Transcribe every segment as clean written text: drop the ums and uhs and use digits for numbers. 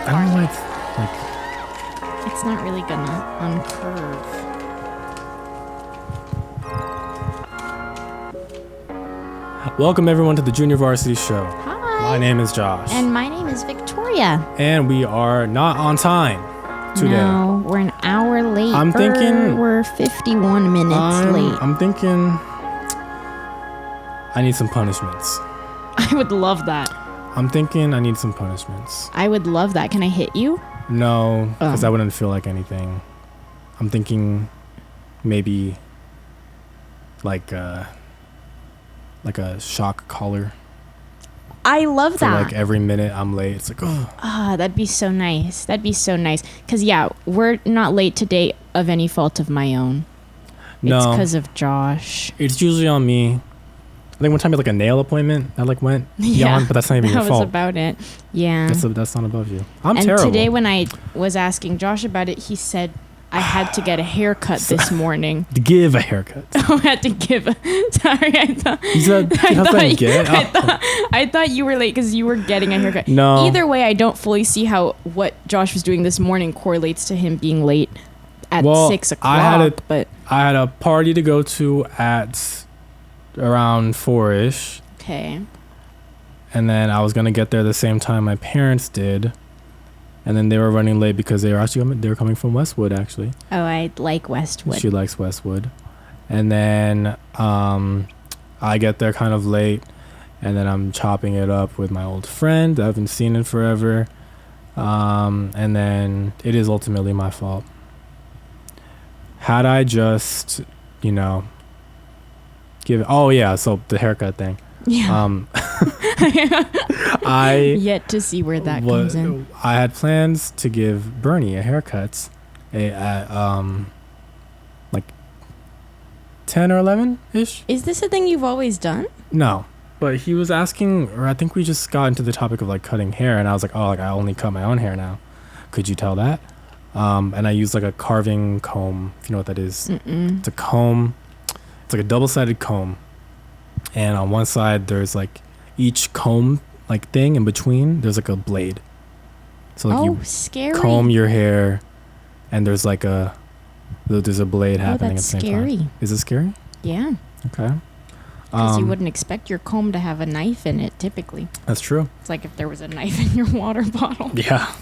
I don't know why It's not really gonna uncurve. Welcome everyone to the Junior Varsity Show. Hi. My name is Josh. And my name is Victoria. And we are not on time today. No, we're an hour late. I'm thinking... We're 51 minutes late. I'm thinking... I need some punishments. I would love that. I'm thinking I need some punishments. I would love that. Can I hit you? No, because I wouldn't feel like anything. I'm thinking maybe like a shock collar. I love for that. Like every minute I'm late, it's like, oh. Ah, that'd be so nice. That'd be so nice. Because, yeah, we're not late today of any fault of my own. No. It's because of Josh. It's usually on me. I think one time like a nail appointment I like went beyond, but that's not even your fault. That was about it. Yeah. That's not above you. I'm and terrible. Today when I was asking Josh about it, he said I had to get a haircut this morning. To give a haircut. Oh, I had to give a... Sorry, I thought... You said, I thought you were late because you were getting a haircut. No. Either way, I don't fully see how what Josh was doing this morning correlates to him being late at 6 o'clock. I had a party to go to at around 4-ish. Okay. And then I was going to get there the same time my parents did. And then they were running late because they were coming from Westwood, actually. Oh, I like Westwood. She likes Westwood. And then I get there kind of late. And then I'm chopping it up with my old friend. I haven't seen in forever. And then it is ultimately my fault. Had I just, so the haircut thing. Yeah. Yet to see where that comes in. I had plans to give Bernie a haircut at like 10 or 11-ish. Is this a thing you've always done? No. But he was asking, or I think we just got into the topic of like cutting hair, and I was like, I only cut my own hair now. Could you tell that? And I used like a carving comb, if you know what that is. Mm-mm. It's a comb. It's like a double-sided comb. And on one side, there's like each comb like thing in between, there's like a blade. So like you scary. comb your hair, and there's like there's a blade happening at the same scary. time. Is it scary? Yeah. Okay. Because you wouldn't expect your comb to have a knife in it, typically. That's true. It's like if there was a knife in your water bottle. Yeah.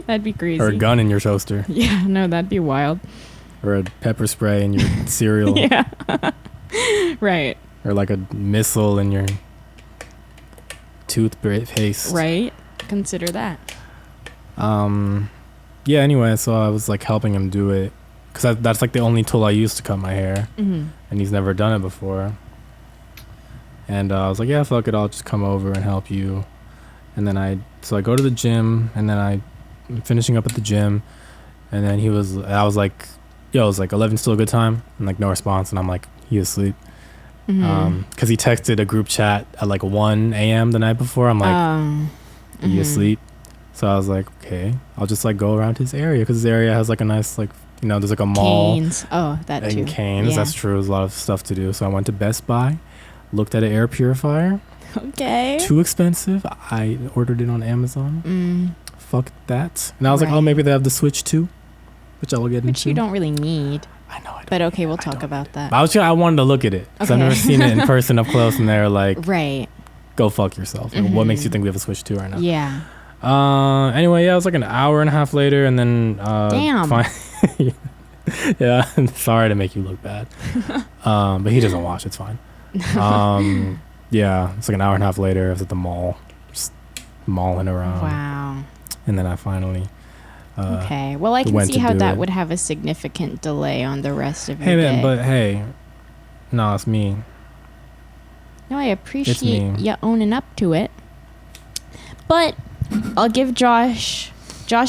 That'd be crazy. Or a gun in your toaster. Yeah, no, that'd be wild. Or a pepper spray in your cereal. Yeah. Right. Or like a missile in your toothpaste. Right. Consider that. Yeah, anyway, so I was like helping him do it. Because that's like the only tool I use to cut my hair. Mm-hmm. And he's never done it before. And I was like, yeah, fuck it, I'll just come over and help you. And then I go to the gym, and then I'm finishing up at the gym. And then I was like, yo, it's like 11 still a good time? And like no response, and I'm like, he asleep. Because he texted a group chat at like 1 a.m. the night before. I'm like, you asleep? So I was like, okay, I'll just like go around his area, because his area has like a nice like, there's like a mall. Canes. Oh, that too. And Canes, yeah. That's true. There's a lot of stuff to do. So I went to Best Buy, looked at an air purifier. Okay. Too expensive. I ordered it on Amazon. Fuck that. And I was like, Right. maybe they have the Switch too, which I will get into. Which you don't really need. I know. But okay, we'll talk about that. I wanted to look at it because I've never seen it in person up close, and they're like, right. Go fuck yourself. Like, what makes you think we have a Switch 2 right now? Yeah. Anyway, yeah, it was like an hour and a half later, and then Damn. Yeah, sorry to make you look bad. But he doesn't watch. It's fine. Yeah, it's like an hour and a half later. I was at the mall, just malling around. Wow. And then I finally. Okay. Well, I can see how that would have a significant delay on the rest of your day. No, it's me. No, I appreciate you owning up to it. But I'll give Josh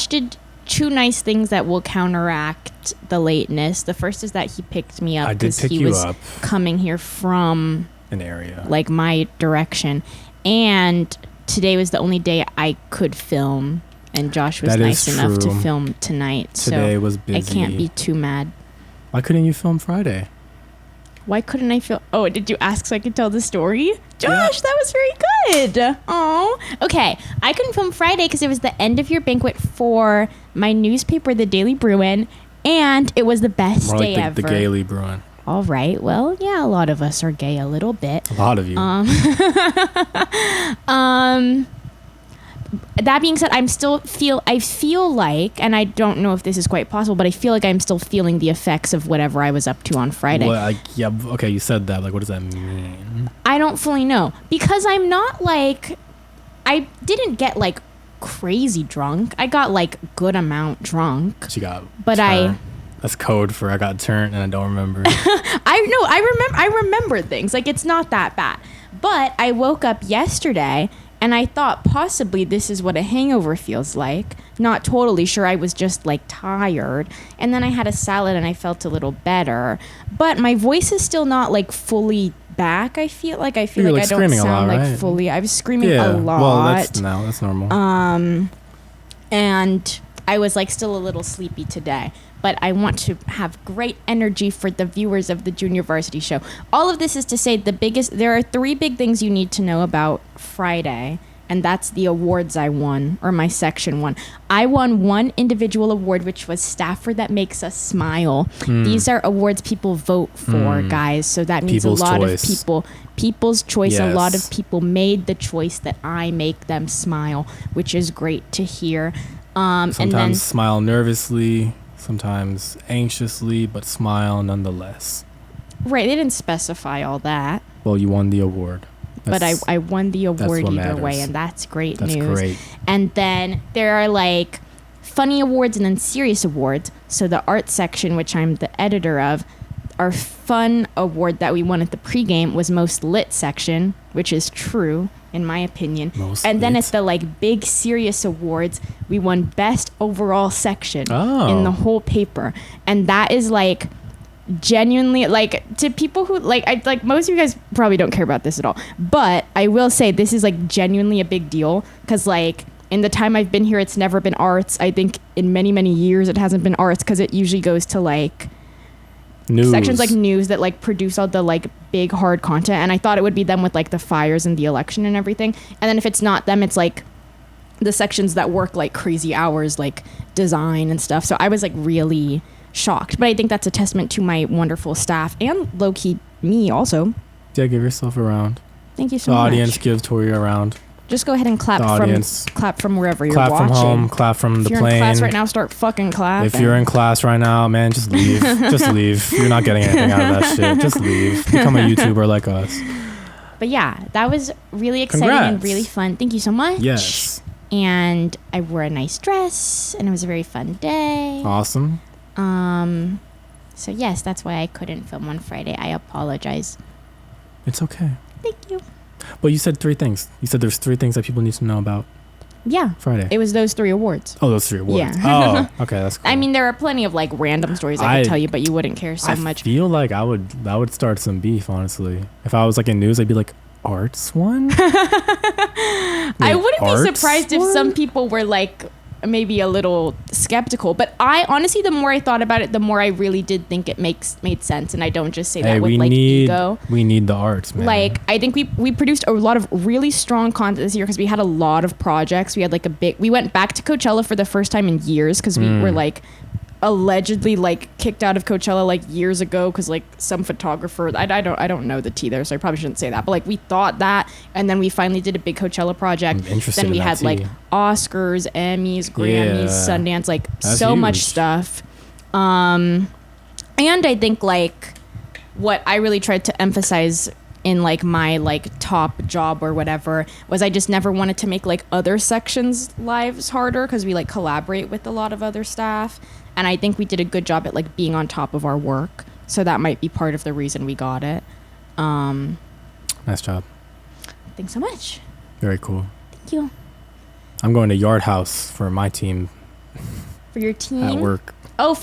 did two nice things that will counteract the lateness. The first is that he picked me up because he was coming here from an area, like my direction. And today was the only day I could film. And Josh was nice enough to film tonight. Today was busy. I can't be too mad. Why couldn't you film Friday? Why couldn't I feel? Oh, did you ask so I could tell the story? Josh, that was very good. Oh, okay. I couldn't film Friday because it was the end of year banquet for my newspaper, the Daily Bruin, and it was the best More day like ever. The Gaily Bruin. All right. Well, yeah, a lot of us are gay a little bit. A lot of you. That being said, I feel like, and I don't know if this is quite possible, but I feel like I'm still feeling the effects of whatever I was up to on Friday. Well, yeah, okay, you said that. Like, what does that mean? I don't fully know because I'm not like, I didn't get like crazy drunk. I got like good amount drunk. She got but turned. That's code for I got turned and I don't remember. I remember things. Like, it's not that bad. But I woke up yesterday and I thought possibly this is what a hangover feels like. Not totally sure. I was just like tired. And then I had a salad and I felt a little better. But my voice is still not like fully back. I feel like I don't sound like fully. I was screaming a lot. Well, that's normal. And I was like still a little sleepy today. But I want to have great energy for the viewers of the Junior Varsity Show. All of this is to say there are 3 big things you need to know about Friday, and that's the awards I won, or my section won. I won 1 individual award, which was Staffer That Makes Us Smile. These are awards people vote for, guys, so that means people's people's choice. Yes. A lot of people made the choice that I make them smile, which is great to hear. Sometimes and then, smile nervously. Sometimes anxiously, but smile nonetheless. Right, they didn't specify all that. Well, you won the award. But I won the award either way, and that's great news. That's great. And then there are like funny awards and then serious awards. So the art section, which I'm the editor of, our fun award that we won at the pregame was most lit section, which is true in my opinion. Then at the like big serious awards, we won best overall section in the whole paper. And that is like genuinely, like, to people who like most of you guys probably don't care about this at all, but I will say this is like genuinely a big deal because like in the time I've been here, it's never been arts. I think in many years it hasn't been arts because it usually goes to like news. Sections like news that like produce all the like big hard content, and I thought it would be them with like the fires and the election and everything. And then if it's not them, it's like the sections that work like crazy hours, like design and stuff. So I was like really shocked, but I think that's a testament to my wonderful staff and low-key me also. Yeah, give yourself a round. Thank you so much. The audience gives Tori a round. Just go ahead and clap from wherever you're watching. Clap from home, clap from the plane. If you're in class right now, start fucking clapping. If you're in class right now, man, just leave. Just leave. You're not getting anything out of that shit. Just leave. Become a YouTuber like us. But yeah, that was really exciting and really fun. Thank you so much. Yes. And I wore a nice dress, and it was a very fun day. Awesome. So yes, that's why I couldn't film on Friday. I apologize. It's okay. Thank you. But you said 3 things. You said there's 3 things that people need to know about. Yeah. Friday. It was those 3 awards. Oh, those 3 awards. Yeah. Oh, okay, that's cool. I mean, there are plenty of like random stories I could tell you, but you wouldn't care so much. I feel like I would start some beef, honestly. If I was like in news, I'd be like, arts one? I wouldn't be surprised if some people were like maybe a little skeptical, but I honestly, the more I thought about it, the more I really did think it made sense, and I don't just say that with like ego. We need the arts, man. Like, I think we produced a lot of really strong content this year because we had a lot of projects. We had like we went back to Coachella for the first time in years because we were like allegedly like kicked out of Coachella like years ago because like some photographer, I don't know the tea there, so I probably shouldn't say that, but like we thought that, and then we finally did a big Coachella project. Then we had like Oscars, Emmys, Grammys, Sundance, like that's so huge. Much stuff. And I think like what I really tried to emphasize in like my like top job or whatever was I just never wanted to make like other sections' lives harder because we like collaborate with a lot of other staff, and I think we did a good job at like being on top of our work, so that might be part of the reason we got it. Nice job. Thanks so much. Very cool. Thank you. I'm going to Yardhouse for my team. For your team? At work. Oh,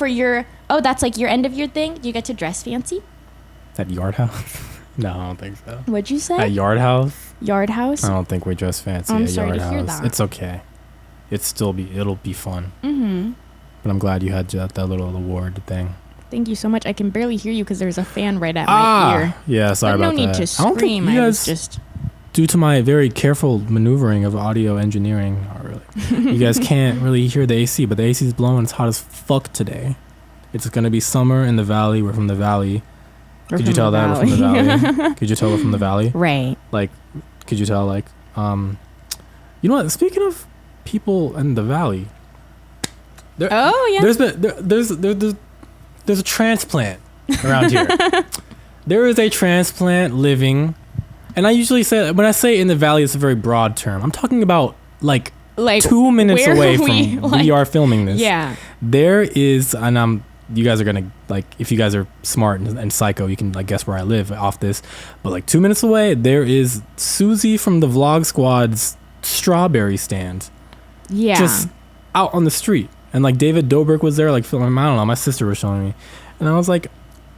that's like your end of year thing? Do you get to dress fancy? At Yardhouse? No, I don't think so. What'd you say? At Yardhouse? Yardhouse? I don't think we dress fancy I'm at sorry Yardhouse. to hear that. It's okay. It'll be fun. Mm-hmm. But I'm glad you had that little award thing. Thank you so much. I can barely hear you because there's a fan right at my ear. Yeah, sorry about that. No need to scream. I was just... Due to my very careful maneuvering of audio engineering, you guys can't really hear the AC, but the AC is blowing. It's hot as fuck today. It's going to be summer in the valley. We're from the valley. Could you tell that we're from the valley? Could you tell we're from the valley? Right. Like, could you tell, like, you know what? Speaking of people in the valley, there's a transplant around here. There is a transplant living, and I usually say, when I say in the valley, it's a very broad term. I'm talking about like 2 minutes away from we are filming this. Yeah. There is, and you guys are gonna, like, if you guys are smart and psycho, you can like guess where I live off this. But like 2 minutes away, there is Susie from the Vlog Squad's strawberry stand. Yeah. Just out on the street. And like David Dobrik was there, like filming. I don't know. My sister was showing me, and I was like,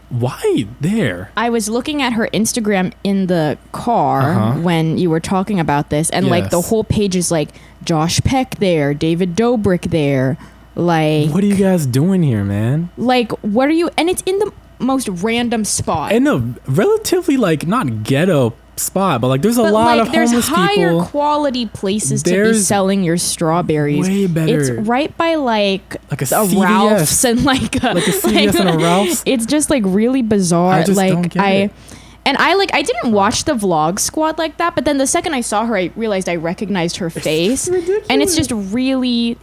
"Why there?" I was looking at her Instagram in the car when you were talking about this, and like the whole page is like Josh Peck there, David Dobrik there. Like, what are you guys doing here, man? Like, what are you? And it's in the most random spot. In a relatively like not ghetto spot, but like there's a lot of homeless people. There's higher quality places to be selling your strawberries. Way better. It's right by like a CVS. Ralph's and like a CVS and a Ralph's. It's just like really bizarre. I just don't get it. And I didn't watch the Vlog Squad like that, but then the second I saw her, I realized I recognized her face. Ridiculous. And it's just really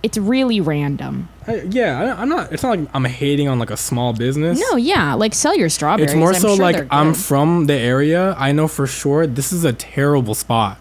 random. I'm not. It's not like I'm hating on like a small business. No, yeah, like sell your strawberries. It's more I'm so sure like I'm from the area. I know for sure this is a terrible spot.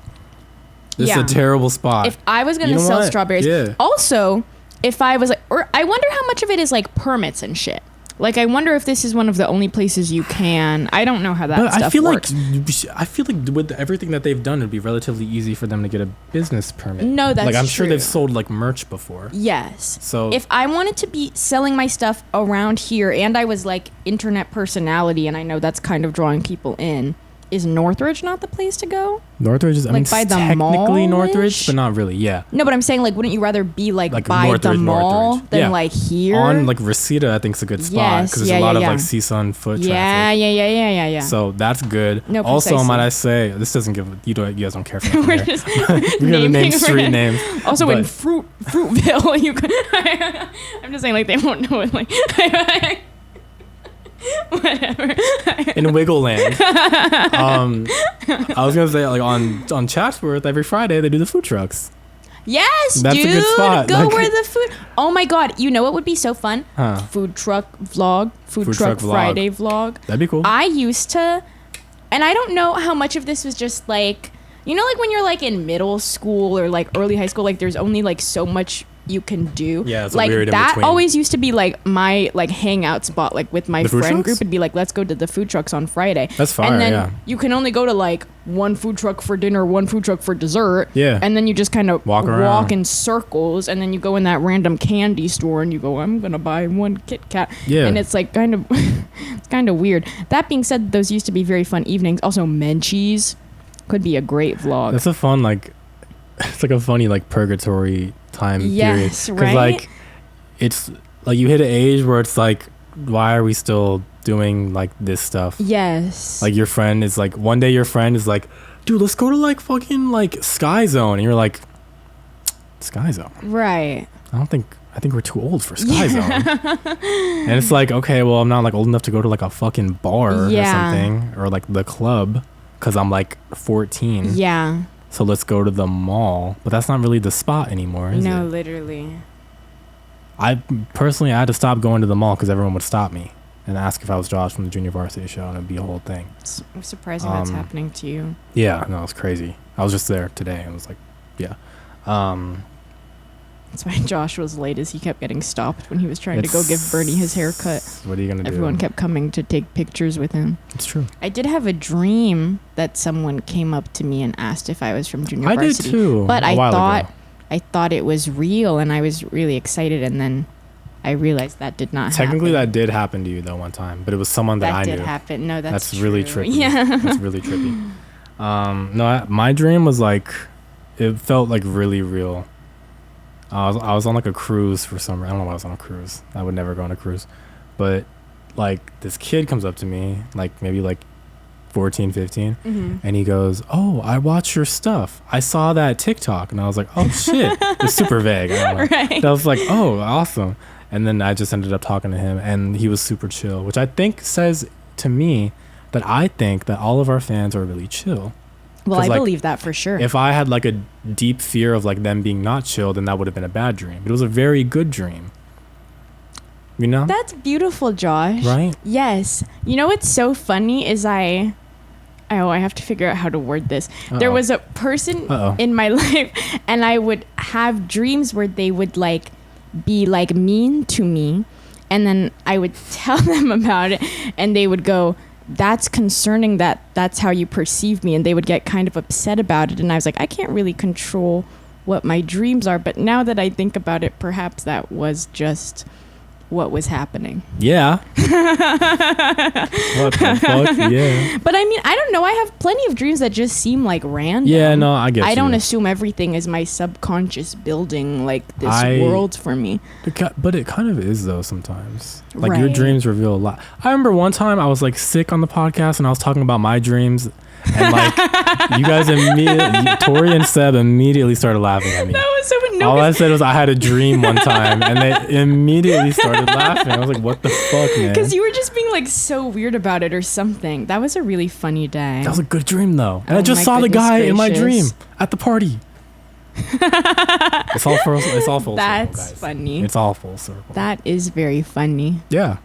This is a terrible spot. If I was gonna sell strawberries, also, if I was like, or I wonder how much of it is like permits and shit. Like, I wonder if this is one of the only places you can. I don't know how that stuff works. I feel like with everything that they've done, it'd be relatively easy for them to get a business permit. No, that's like I'm true. sure they've sold like merch before. Yes. So if I wanted to be selling my stuff around here, and I was like internet personality, and I know that's kind of drawing people in, is Northridge not the place to go? Northridge is, I mean, by the technically mall-ish? Northridge, but not really. Yeah. No, but I'm saying, like, wouldn't you rather be like by Northridge, the mall than like here? On like Reseda, I think is a good spot because there's a lot of like CSUN foot traffic. Yeah. So that's good. No, also, precisely. might I say, this doesn't give you guys don't care for We're just we're gonna name street names. Also, in Fruitville, you could. I'm just saying, like, they won't know it. Like, whatever. In Wiggleland. I was gonna say, like, on Chatsworth every Friday they do the food trucks. Yes, that's dude. A good spot. Go where the food. Oh my god! You know what would be so fun? Food truck vlog. Food truck Friday vlog. That'd be cool. I used to, and I don't know how much of this was just like, you know, like when you're like in middle school or like early high school, like there's only like so much you can do. Yeah, it's like weird that in between. always used to be like my like hangout spot, like with my friend group. It'd be like, let's go to the food trucks on Friday. That's fire. And then you can only go to like one food truck for dinner, one food truck for dessert. Yeah. And then you just kind of walk in circles, and then you go in that random candy store and you go, I'm gonna buy one Kit Kat. Yeah. And it's like kind of it's kind of weird. That being said, those used to be very fun evenings. Also, Menchie's could be a great vlog. That's a fun, like, it's like a funny like purgatory time period. Yes, right? Because like it's like you hit an age where it's like, why are we still doing like this stuff? Yes. Like your friend is like, one day your friend is like, dude, let's go to like fucking like Sky Zone, and you're like, Sky Zone? Right. I think we're too old for Sky Zone. And it's like, okay, well, I'm not like old enough to go to like a fucking bar or something, or like the club, because I'm like 14. Yeah. So let's go to the mall. But that's not really the spot anymore, is it? No, literally. I had to stop going to the mall because everyone would stop me and ask if I was Josh from the Junior Varsity Show, and it'd be a whole thing. I'm surprised that's happening to you. Yeah, no, it's crazy. I was just there today, and I was like, yeah. That's why Josh was late, as he kept getting stopped when he was trying to go give Bernie his haircut. What are you going to do? Everyone kept coming to take pictures with him. It's true. I did have a dream that someone came up to me and asked if I was from Junior Varsity. I did too. But I thought it was real, and I was really excited, and then I realized that did not happen. Technically, that did happen to you though one time, but it was someone that I knew. That did happen. No, that's true. Really trippy. Yeah. That's really trippy. No, my dream was like, it felt like really real. I was on like a cruise for summer. I don't know why I was on a cruise. I would never go on a cruise, but like this kid comes up to me, like maybe like 14, 15, and he goes, "Oh, I watch your stuff. I saw that TikTok." And I was like, "Oh shit." It's super vague. I don't know. Right. I was like, "Oh, awesome." And then I just ended up talking to him, and he was super chill, which I think says to me that I think that all of our fans are really chill. Well, I believe that for sure. If I had like a deep fear of like them being not chill, then that would have been a bad dream. But it was a very good dream. You know? That's beautiful, Josh. Right? Yes. You know what's so funny is I have to figure out how to word this. There was a person in my life, and I would have dreams where they would like be like mean to me, and then I would tell them about it, and they would go, "That's concerning that that's how you perceive me," and they would get kind of upset about it. And I was like, I can't really control what my dreams are, but now that I think about it, perhaps that was just what was happening. Yeah. What the fuck? Yeah. But I mean, I don't know. I have plenty of dreams that just seem like random. Yeah, no, I get I you. don't assume everything is my subconscious building like this world for me. But it kind of is though sometimes. Like Right. your dreams reveal a lot. I remember one time I was like sick on the podcast and I was talking about my dreams, and like you guys immediately, Tori and Seb immediately started laughing at me. That was so no. All I said was I had a dream one time, and they immediately started laughing. I was like, "What the fuck, man?" Because you were just being like so weird about it or something. That was a really funny day. That was a good dream though, and Oh I just my saw the goodness guy in my gracious. dream at the party. It's all full circle, That's guys. funny. It's all full circle. That is very funny. Yeah,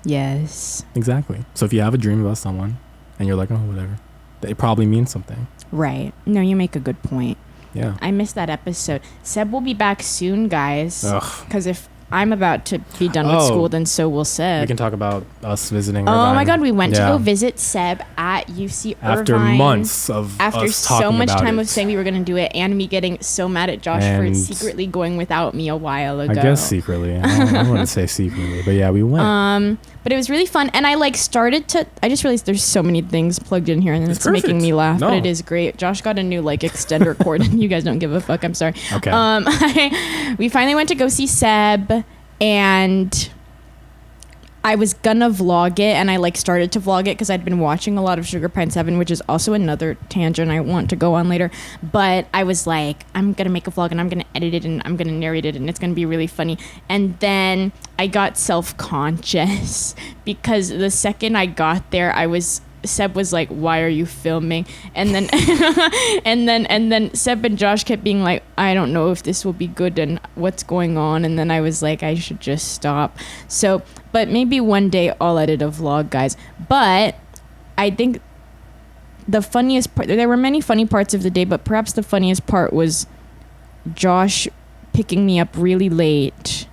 Yes. exactly. So if you have a dream about someone, and you're like, "Oh, whatever," it probably means something. Right. No, you make a good point. Yeah. I missed that episode. Seb will be back soon, guys. Ugh. Because if I'm about to be done with school, then so will Seb. We can talk about us visiting. Oh Irvine. my God, we went to Yeah. go visit Seb at UC Irvine. After months of After us so talking much about time it. of saying we were going to do it, and me getting so mad at Josh for And secretly going without me a while ago. I guess secretly. I wouldn't say secretly, but yeah, we went. But it was really fun, and I like started to. I just realized there's so many things plugged in here, and it's making perfect. me laugh. No. But it is great. Josh got a new like extender cord, and you guys don't give a fuck. I'm sorry. Okay. We finally went to go see Seb, and I was gonna vlog it, and I like started to vlog it because I'd been watching a lot of Sugar Pine 7, which is also another tangent I want to go on later. But I was like, I'm gonna make a vlog, and I'm gonna edit it, and I'm gonna narrate it, and it's gonna be really funny. And then I got self-conscious because the second I got there, Seb was like, "Why are you filming?" And then and then Seb and Josh kept being like, "I don't know if this will be good and what's going on." And then I was like, I should just stop. So, but maybe one day I'll edit a vlog, guys. But I think the funniest part, there were many funny parts of the day, but perhaps the funniest part was Josh picking me up really late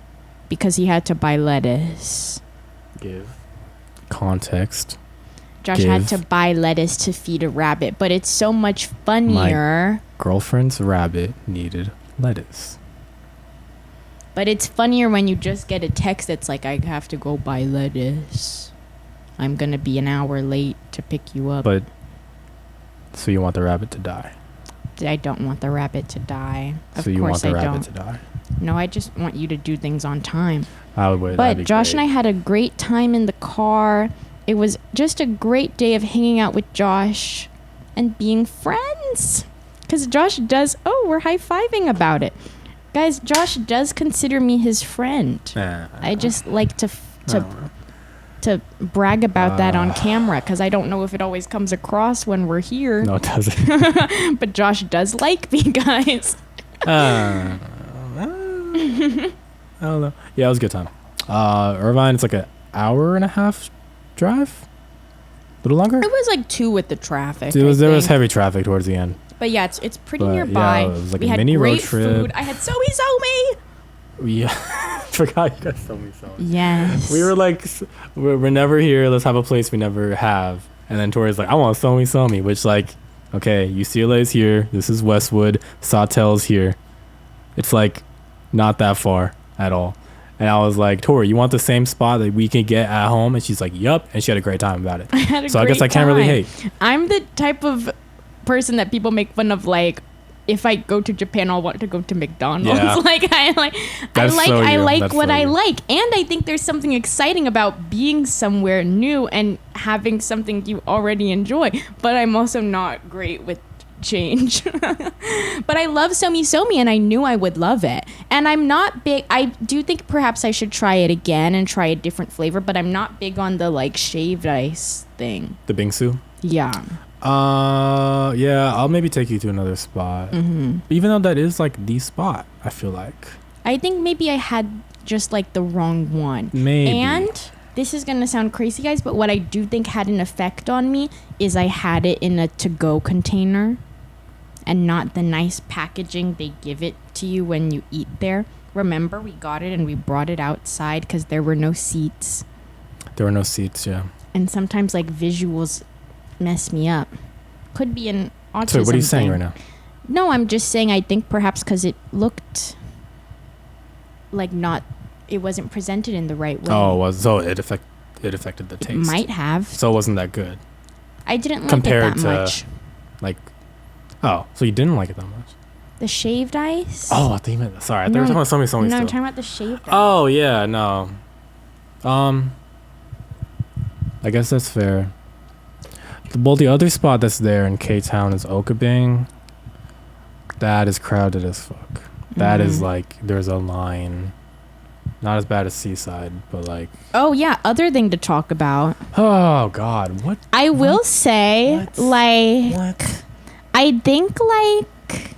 because he had to buy lettuce. Give context. Josh had to buy lettuce to feed a rabbit, but it's so much funnier. Girlfriend's rabbit needed lettuce. But it's funnier when you just get a text that's like, "I have to go buy lettuce. I'm going to be an hour late to pick you up." But, so you want the rabbit to die? I don't want the rabbit to die. Of So you want course the I rabbit don't. to die? No, I just want you to do things on time. But Josh and I had a great time in the car. It was just a great day of hanging out with Josh and being friends. Because Josh does... Oh, we're high-fiving about it. Guys, Josh does consider me his friend. I just like to brag about that on camera because I don't know if it always comes across when we're here. No, it doesn't. But Josh does like me, guys. I don't know. Yeah, it was a good time. Irvine, it's like an hour and a half drive? A little longer? It was like 2 with the traffic. There was I think. heavy traffic towards the end. But yeah, it's pretty But, nearby. yeah, it was like we a had mini road great trip. food. I had somi. Yeah, forgot you guys told me so. Yes. We were like, we're never here. Let's have a place we never have. And then Tori's like, I want somi, which like, okay, UCLA is here. This is Westwood. Sawtelle's here. It's like not that far at all. And I was like, Tori, you want the same spot that we can get at home? And she's like, yup. And she had a great time about it. I guess I can't really hate. I'm the type of person that people make fun of, like, if I go to Japan, I'll want to go to McDonald's. Yeah. I like what I like. And I think there's something exciting about being somewhere new and having something you already enjoy. But I'm also not great with change. But I love Somi and I knew I would love it. And I'm not big. I do think perhaps I should try it again and try a different flavor, but I'm not big on the like shaved ice thing. The bingsu? Yeah. Yeah, I'll maybe take you to another spot. Mm-hmm. Even though that is like the spot, I feel like. I think maybe I had just like the wrong one. Maybe. And this is going to sound crazy, guys, but what I do think had an effect on me is I had it in a to-go container and not the nice packaging they give it to you when you eat there. Remember, we got it and we brought it outside because there were no seats. There were no seats, yeah. And sometimes like visuals mess me up. Could be an autism Sorry, what are you saying thing. right now? No, I'm just saying I think perhaps because it looked like it wasn't presented in the right way. Oh, it affected the taste. It might have. So it wasn't that good. I didn't like compared it that much. Like, oh, so you didn't like it that much? The shaved ice? Oh, I think you meant, sorry, I thought you were talking about something No, still. I'm talking about the shaved ice. Oh, yeah, no. I guess that's fair. Well, the other spot that's there in K-Town is Okabing. That is crowded as fuck. That is like, there's a line. Not as bad as Seaside, but like... Oh, yeah, other thing to talk about. Oh, God, what? I will say, what? like... What? I think, like...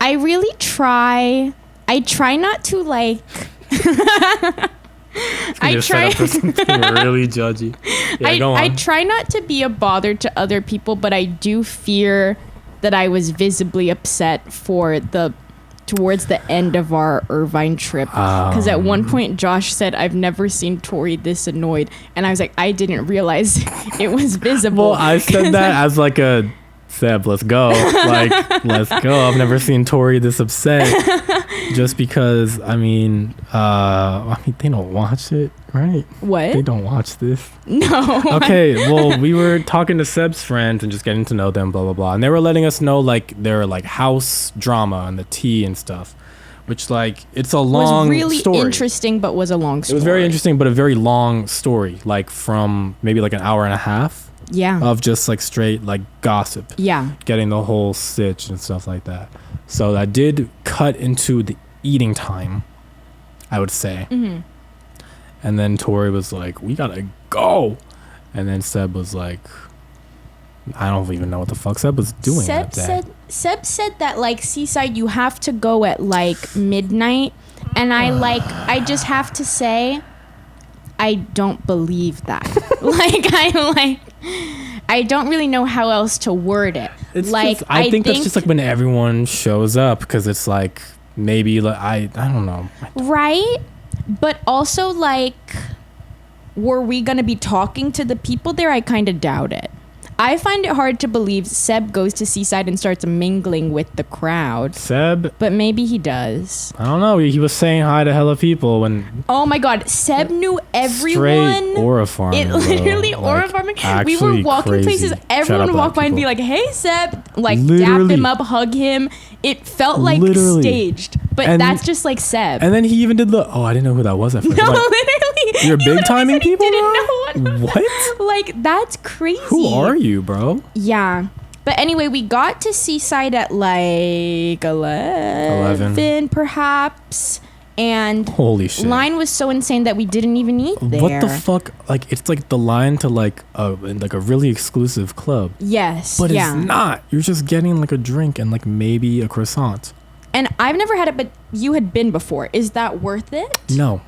I really try... I try not to, like... I try for something really judgy. Yeah, go on. I try not to be a bother to other people, but I do fear that I was visibly upset towards the end of our Irvine trip, because at one point Josh said, "I've never seen Tori this annoyed," and I was like, I didn't realize it was visible. Well, I said that as like a Seb, let's go. Like, let's go. I've never seen Tori this upset. Just because, I mean, they don't watch it, right? What? They don't watch this. No. Okay, well, we were talking to Seb's friends and just getting to know them, blah, blah, blah. And they were letting us know, like, their, like, house drama and the tea and stuff. Which, like, it's a long story. It was really interesting, but was a long story. It was very interesting, but a very long story. Like, from maybe, like, an hour and a half. Yeah. Of just, like, straight, like, gossip. Yeah. Getting the whole stitch and stuff like that. So that did cut into the eating time, I would say. Mm-hmm. And then Tori was like, we gotta go. And then Seb was like, I don't even know what the fuck Seb was doing that day. Seb said that, like, Seaside, you have to go at, like, midnight. And I just have to say, I don't believe that. I don't really know how else to word it. It's like, I think that's just like when everyone shows up, because it's like, maybe like, I don't know. Right? But also, like, were we going to be talking to the people there? I kind of doubt it. I find it hard to believe Seb goes to Seaside and starts mingling with the crowd. Seb? But maybe he does. I don't know. He was saying hi to hella people when... Oh my God. Seb knew everyone. Straight aura farming. It literally aura farming. We were walking places. Everyone would walk by and be like, hey, Seb. Like, dap him up, hug him. It felt like staged. But that's just like Seb. And then he even did the... Oh, I didn't know who that was at first. No, like, literally. You're big timing people now? What? Like, that's crazy. Who are you, bro? Yeah. But anyway, we got to Seaside at like 11 perhaps. And holy shit, line was so insane that we didn't even eat there. What the fuck? Like, it's like the line to like a really exclusive club. Yes. But it's not. You're just getting like a drink and like maybe a croissant. And I've never had it, but you had been before. Is that worth it? No.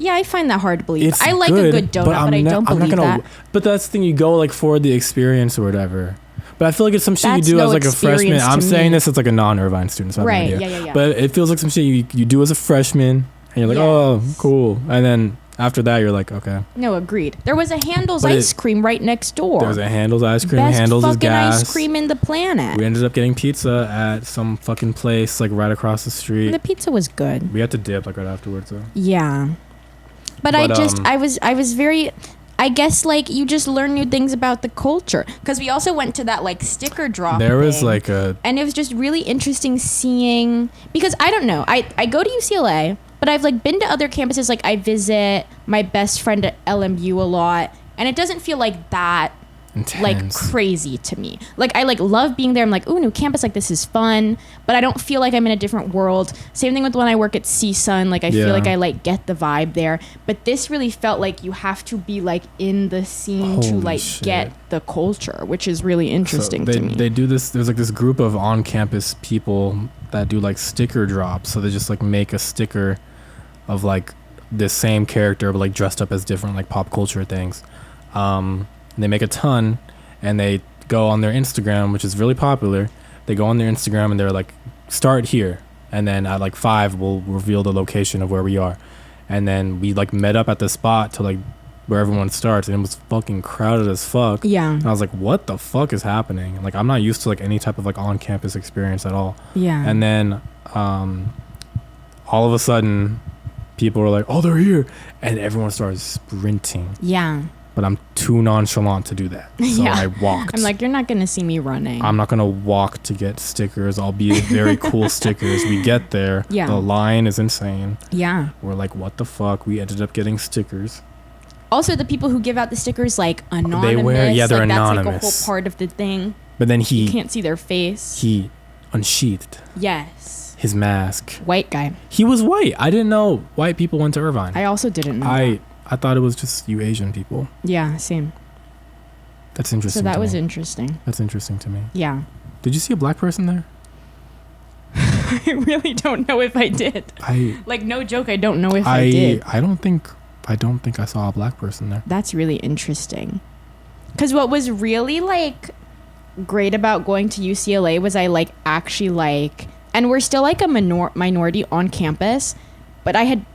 Yeah, I find that hard to believe. It's I like a good donut, but I don't believe that. But that's the thing, you go like for the experience or whatever. But I feel like it's some shit you do as like a freshman. I'm saying this as like a non-Irvine student. So right, yeah. But it feels like some shit you do as a freshman. And you're like, oh, cool. And then after that, you're like, okay. No, agreed. There was a Handel's ice cream right next door. There was a Handel's ice cream. Best Handel's is fucking gas. ice cream in the planet. We ended up getting pizza at some fucking place like right across the street. The pizza was good. We had to dip like right afterwards though. Yeah. But I was very... I guess like you just learn new things about the culture, because we also went to that like sticker drop There was thing, like and it was just really interesting seeing, because I don't know, I go to UCLA, but I've like been to other campuses. Like I visit my best friend at LMU a lot, and it doesn't feel like that intense. Like crazy to me. Like I like love being there. I'm like, ooh, new campus, like this is fun, but I don't feel like I'm in a different world. Same thing with when I work at CSUN. Like I feel like I like get the vibe there, but this really felt like you have to be like in the scene to like get the culture, which is really interesting to me. They do this. There's like this group of on-campus people that do like sticker drops. So they just like make a sticker of like the same character but like dressed up as different like pop culture things. They make a ton, and they go on their Instagram, which is really popular. They go on their Instagram and they're like, start here, and then at like 5 we'll reveal the location of where we are. And then we like met up at the spot to like where everyone starts, and it was fucking crowded as fuck. Yeah. And I was like, what the fuck is happening? Like, I'm not used to like any type of like on-campus experience at all. Yeah. And then all of a sudden people were like, oh, they're here, and everyone started sprinting. Yeah. But I'm too nonchalant to do that. So Yeah. I walked. I'm like, you're not going to see me running. I'm not going to walk to get stickers, albeit very cool stickers. We get there. Yeah. The line is insane. Yeah. We're like, what the fuck? We ended up getting stickers. Also, the people who give out the stickers, like, anonymous. They're like, anonymous. That's like a whole part of the thing. But then you can't see their face. He unsheathed. Yes. His mask. White guy. He was white. I didn't know white people went to Irvine. I also didn't know I thought it was just you Asian people. Yeah, same. That's interesting. So that was interesting. That's interesting to me. Yeah. Did you see a black person there? I really don't know if I did. Like, no joke, I don't know if I did. I don't think I saw a black person there. That's really interesting. Because what was really like great about going to UCLA was I like actually like, and we're still like a minority on campus, but I had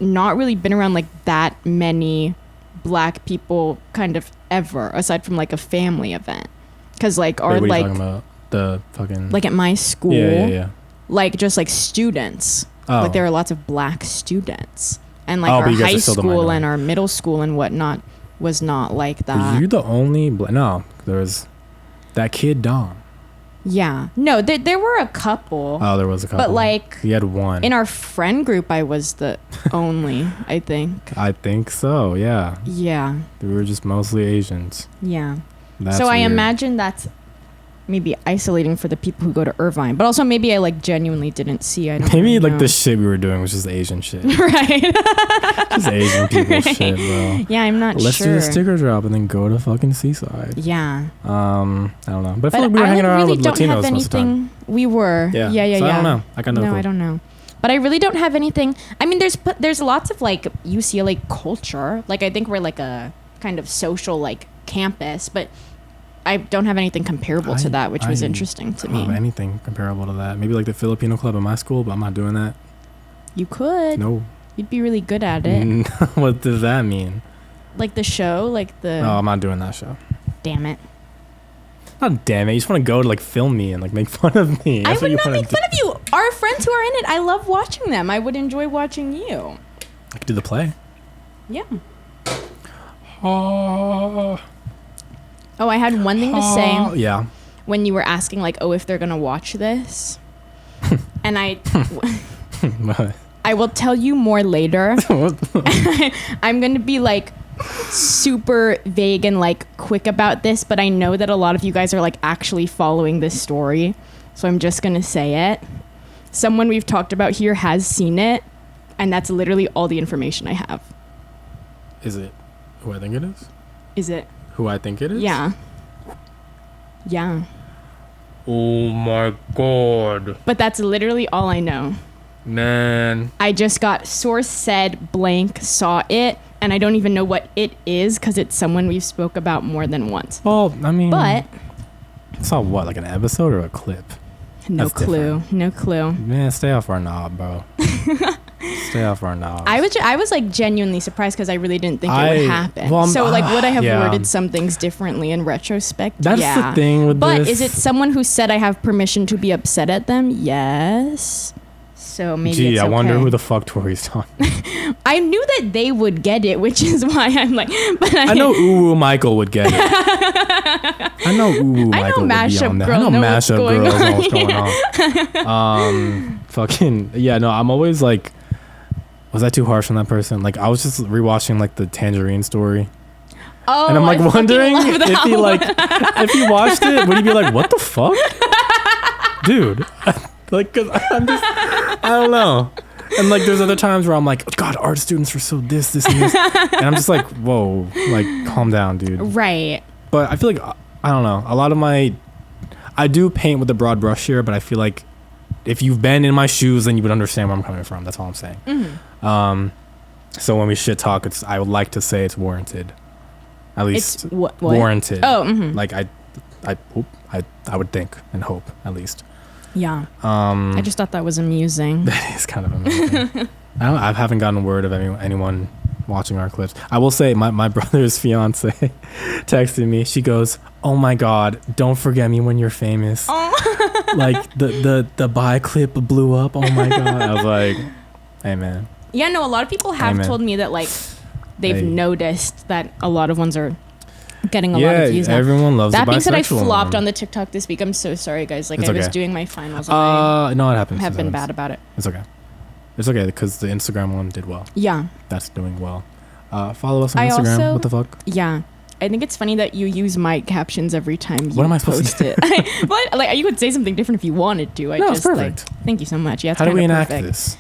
not really been around like that many black people kind of ever, aside from like a family event. Because like our what like are you talking about? The fucking like at my school, yeah. Like just like students, like there are lots of black students, and like our high school and our middle school and whatnot was not like that. Were you the only no, there was that kid Dom. Yeah. No, there were a couple. Oh, there was a couple. But like he had one. In our friend group I was the only, I think. I think so, yeah. Yeah. We were just mostly Asians. Yeah. That's so I weird. imagine that's maybe isolating for the people who go to Irvine, but also maybe I like genuinely didn't see. I don't maybe really like know. the shit we were doing was just Asian shit. Right. Just Asian people shit, bro. Yeah, I'm not Let's sure. do a sticker drop and then go to fucking Seaside. Yeah. I don't know. But I feel like we were hanging around with Latinos most of the time. We were. Yeah. So I don't know. I got no clue. I don't know. But I really don't have anything. I mean, there's lots of like UCLA culture. Like I think we're like a kind of social like campus, but I don't have anything comparable to that, which was interesting to me. I don't have anything comparable to that. Maybe like the Filipino club at my school, but I'm not doing that. You could. No. You'd be really good at it. What does that mean? Like the show, like the. No, I'm not doing that show. Damn it. Not damn it. You just want to go to like film me and like make fun of me. I would not make fun of you. Our friends who are in it, I love watching them. I would enjoy watching you. I could do the play. Yeah. Oh, I had one thing to say. Yeah. When you were asking, like, if they're going to watch this. And I will tell you more later. I'm going to be, like, super vague and, like, quick about this. But I know that a lot of you guys are, like, actually following this story. So I'm just going to say it. Someone we've talked about here has seen it. And that's literally all the information I have. Is it who I think it is? Is it? Who I think it is? Yeah. Yeah. Oh my god. But that's literally all I know. Man. I just got source said blank saw it, and I don't even know what it is because it's someone we've spoke about more than once. Well, I mean. But. Saw what, like an episode or a clip? No That's clue. Different. No clue. Man, stay off our knob, bro. Stay off our knob. I was like genuinely surprised because I really didn't think it would happen. Well, so like, would I have worded some things differently in retrospect? That's the thing with but this. Is it someone who said I have permission to be upset at them? Yes. So maybe Gee, it's I okay. wonder who the fuck Tori's talking. I knew that they would get it, which is why I'm like, but I know Uwu Michael would get it. I know Uwu Michael would be on there. I know Mashup Girls know what's going on. Fucking, yeah, no, I'm always like, was I too harsh on that person? Like, I was just rewatching like the Tangerine story. Oh, and I'm like wondering if he like, if he watched it, would he be like, what the fuck? Dude. Like, cause I'm just, I don't know. And like, there's other times where I'm like, oh, God, art students are so this, and this. And I'm just like, whoa, like, calm down, dude. Right. But I feel like, I don't know. A lot of I do paint with a broad brush here, but I feel like if you've been in my shoes, then you would understand where I'm coming from. That's all I'm saying. Mm-hmm. So when we shit talk, I would like to say it's warranted. At least it's what? Warranted. Oh, mm-hmm. Like I hope, I would think and hope at least. Yeah. I just thought that was amusing. That is kind of amazing. I haven't gotten word of anyone watching our clips. I will say my brother's fiance texted me. She goes, "Oh my God, don't forget me when you're famous." Oh. Like the bi clip blew up. Oh my God. I was like, hey man. Yeah, no, a lot of people have told me that like they've noticed that a lot of ones are getting a lot of views now. Everyone loves that the being said, I bisexual flopped one. on the TikTok this week. I'm so sorry, guys. Like, It's I was okay. doing my finals. No, it happens. I have been bad about it. It's okay. It's okay because the Instagram one did well. Yeah. That's doing well. Follow us on Instagram. Also, what the fuck? Yeah. I think it's funny that you use my captions every time you what am I supposed post it. But like, you could say something different if you wanted to. It's perfect. Like, thank you so much. Yeah, it's how do we enact perfect. this?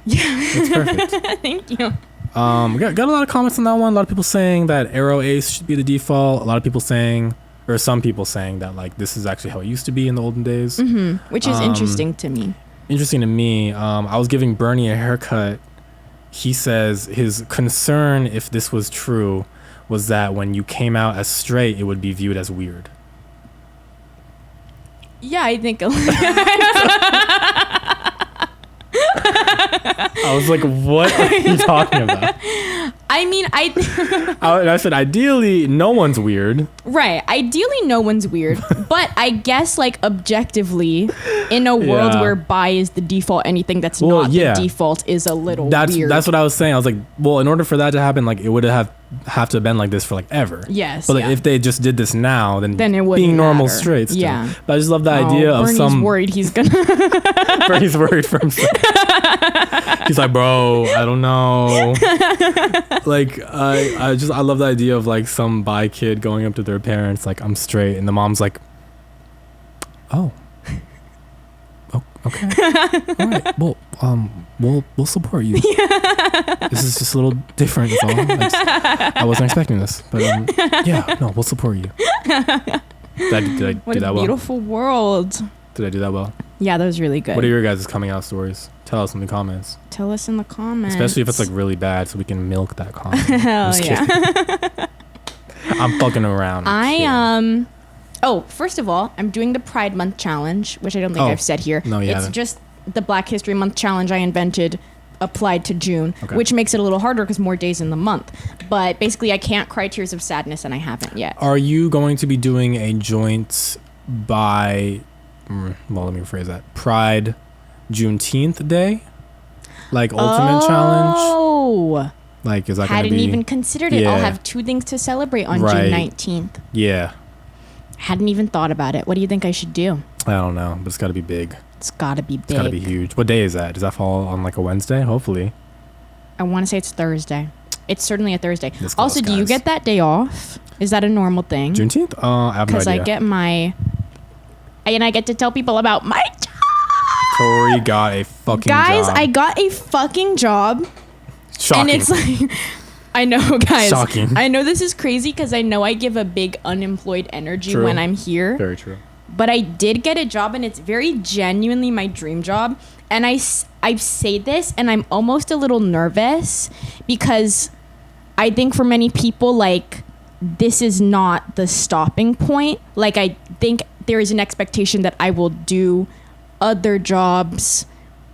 Yeah. It's perfect. Thank you. Got a lot of comments on that one. A lot of people saying that arrow ace should be the default. A lot of people saying, or some people saying that like this is actually how it used to be in the olden days. Mm-hmm. Which is interesting to me. Interesting to me. I was giving Bernie a haircut. He says his concern, if this was true, was that when you came out as straight, it would be viewed as weird. Yeah, I think. I was like, what are you talking about? I mean, I said, ideally, no one's weird. Right. Ideally, no one's weird. But I guess, like, objectively, in a world where bi is the default, anything that's not the default is a little weird. That's what I was saying. I was like, well, in order for that to happen, like, it would have to have been like this for, like, ever. Yes. But like, if they just did this now, then it wouldn't being normal matter. straight still. Yeah. But I just love the idea of Bernie's worried he's gonna... Bernie's worried for himself. He's like, bro, I don't know. Like, I love the idea of like some bi kid going up to their parents like, I'm straight, and the mom's like, oh okay, all right, well, we'll support you. This is just a little different, that's all. I wasn't expecting this, but yeah, no, we'll support you. Did I do that well? What a beautiful world. Did I do that well? Yeah, that was really good. What are your guys' coming out stories? Tell us in the comments. Tell us in the comments. Especially if it's like really bad, so we can milk that comment. Hell yeah. I'm fucking around. First of all, I'm doing the Pride Month challenge, which I don't think I've said here. No, you It's haven't. just the Black History Month challenge I invented, applied to June, which makes it a little harder because more days in the month. But basically, I can't cry tears of sadness, and I haven't yet. Are you going to be doing a joint by, well, let me rephrase that, Pride Juneteenth day? Like ultimate challenge? Oh. Like, is that going to be? Hadn't even considered it. I'll have 2 things to celebrate on June 19th. Yeah. Hadn't even thought about it. What do you think I should do? I don't know, but it's got to be big. It's got to be big. It's got to be huge. What day is that? Does that fall on like a Wednesday? Hopefully. I want to say it's Thursday. It's certainly a Thursday. Also, do you get that day off? Is that a normal thing? Juneteenth? I have no idea. Because I get and I get to tell people about my job. Tori got a fucking job. Guys, I got a fucking job. Shocking. And it's like, I know, guys. Shocking. I know this is crazy because I know I give a big unemployed energy when I'm here. Very true. But I did get a job, and it's very genuinely my dream job. And I say this, and I'm almost a little nervous because I think for many people, like, this is not the stopping point. Like, I think there is an expectation that I will do other jobs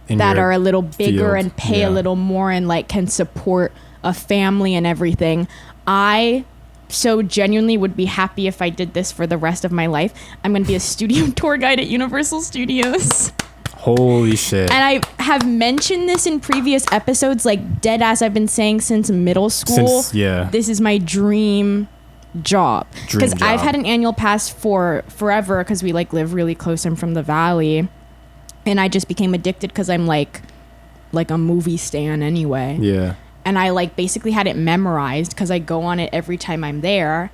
that are a little bigger and pay a little more and, like, can support a family and everything. I so genuinely would be happy if I did this for the rest of my life. I'm going to be a studio tour guide at Universal Studios. Holy shit. And I have mentioned this in previous episodes, like dead ass I've been saying since middle school. This is my dream job. Because I've had an annual pass for forever because we like live really close. I'm from the valley. And I just became addicted because I'm like a movie stan anyway. Yeah. And I like basically had it memorized because I go on it every time I'm there.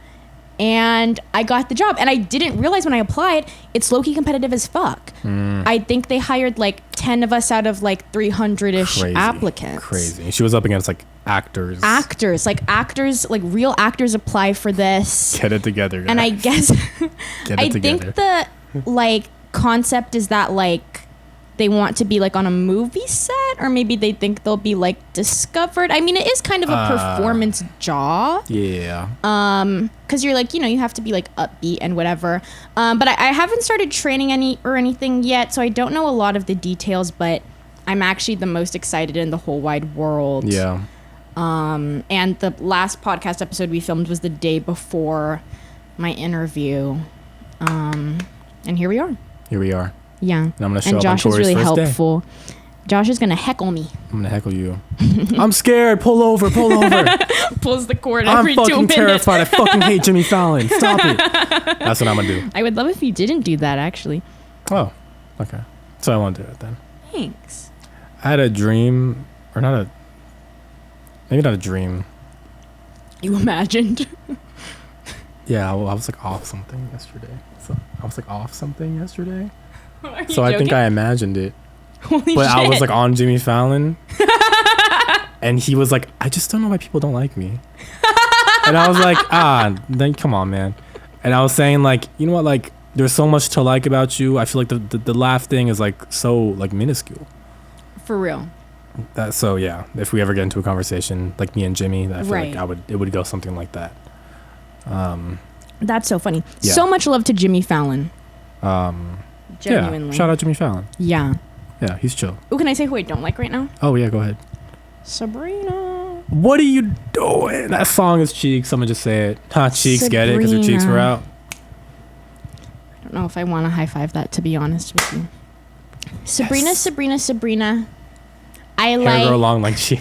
And I got the job. And I didn't realize when I applied, it's low-key competitive as fuck. I think they hired like 10 of us out of like 300-ish applicants. Crazy. She was up against like actors. Like real actors apply for this. Get it together, guys. And I guess I think the like concept is that like they want to be like on a movie set, or maybe they think they'll be like discovered. I mean, it is kind of a performance job. Yeah. Because you're like, you have to be like upbeat and whatever. But I haven't started training anything yet, so I don't know a lot of the details, but I'm actually the most excited in the whole wide world. Yeah. And the last podcast episode we filmed was the day before my interview. And here we are. Yeah. And I'm gonna show up Josh on is Tori's really first helpful. Day. Josh is gonna heckle me. I'm gonna heckle you. I'm scared. Pull over. Pulls the cord every 2 minutes. I'm fucking terrified. I fucking hate Jimmy Fallon. Stop it. That's what I'm gonna do. I would love if you didn't do that, actually. Oh, okay. So I won't do it then. Thanks. I had a dream, or maybe not a dream. You imagined? Yeah, I was like off something yesterday. So I joking? think I imagined it. Holy but shit. I was like on Jimmy Fallon. And he was like, I just don't know why people don't like me. And I was like, then come on, man. And I was saying like, you know what, like there's so much to like about you. I feel like the laugh thing is like so like minuscule. For real. So yeah, if we ever get into a conversation like me and Jimmy, I feel like it would go something like that. That's so funny. Yeah. So much love to Jimmy Fallon. Yeah, Genuinely. shout out Jimmy Fallon. Yeah. Yeah, he's chill. Oh, can I say who I don't like right now? Oh yeah, go ahead. Sabrina. What are you doing? That song is Cheeks. I'm gonna just say it. Cheeks, Sabrina. get it? Because her cheeks were out. I don't know if I want to high five that, to be honest with you. Sabrina, yes. Sabrina. Hair grow long like she.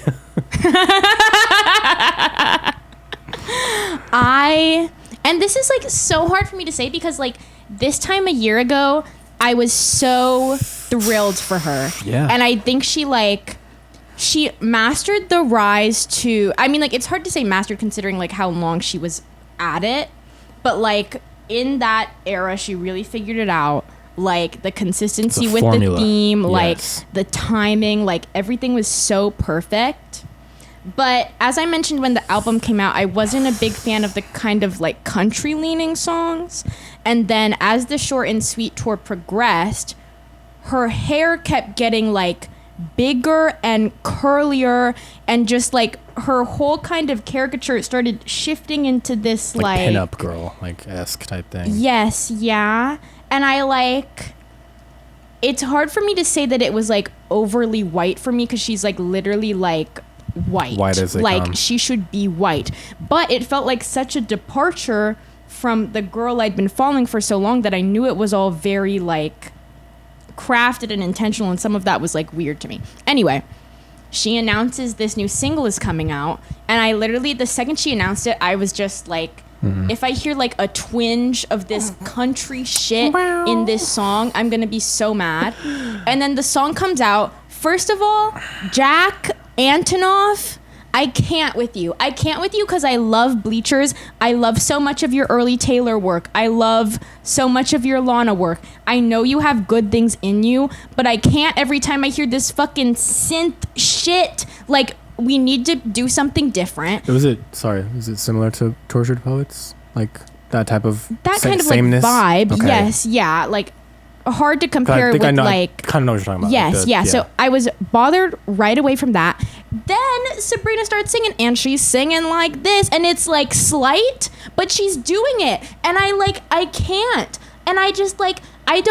And this is like so hard for me to say because like this time a year ago, I was so thrilled for her. Yeah. And I think she mastered the rise to, I mean, like it's hard to say mastered considering like how long she was at it, but like in that era, she really figured it out. Like the consistency with the theme, yes. Like the timing, like everything was so perfect. But as I mentioned when the album came out, I wasn't a big fan of the kind of like country leaning songs. And then as the Short and Sweet tour progressed, her hair kept getting like bigger and curlier, and just like her whole kind of caricature started shifting into this like pin-up girl like esque type thing. Yes, yeah. And it's hard for me to say that it was like overly white for me because she's like literally like white as they like come. She should be white, but it felt like such a departure from the girl I'd been following for so long that I knew it was all very like crafted and intentional, and some of that was like weird to me. Anyway, she announces this new single is coming out, and I literally, the second she announced it, I was just like, if I hear like a twinge of this country shit in this song, I'm gonna be so mad. And then the song comes out. First of all, Jack Antonoff, I can't with you because I love Bleachers. I love so much of your early Taylor work. I love so much of your Lana work. I know you have good things in you, but I can't every time I hear this fucking synth shit. Like, we need to do something different. Was it similar to Tortured Poets? Like that type of kind of sameness? Like vibe. Okay. Yes, yeah. Like hard to compare with I kind of know what you're talking about. Yes, like yeah. So I was bothered right away from that. Then Sabrina starts singing, and she's singing like this, and it's like slight, but she's doing it, and I can't, and I just like I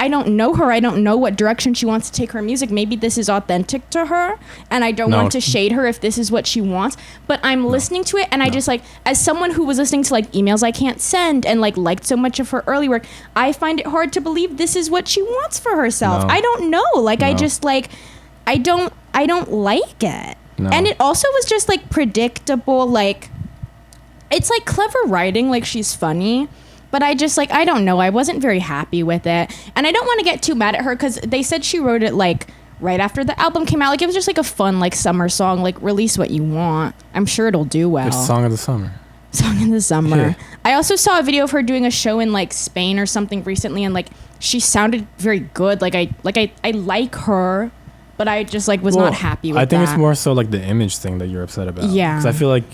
I don't know her. I don't know what direction she wants to take her music. Maybe this is authentic to her, and I don't want to shade her if this is what she wants. But I'm listening to it, and I just like, as someone who was listening to like emails I can't send and like liked so much of her early work, I find it hard to believe this is what she wants for herself. I don't know. Like I just like, I don't like it. And it also was just like predictable. Like it's like clever writing. Like she's funny. But I just, like, I don't know. I wasn't very happy with it. And I don't want to get too mad at her because they said she wrote it, like, right after the album came out. Like, it was just, like, a fun, like, summer song. Like, release what you want. I'm sure it'll do well. It's Song of the Summer. Song of the Summer. Yeah. I also saw a video of her doing a show in, like, Spain or something recently. And, like, she sounded very good. Like, I like her. But I just, like, was not happy with that. I think it's more so, like, the image thing that you're upset about. Yeah. Because I feel like,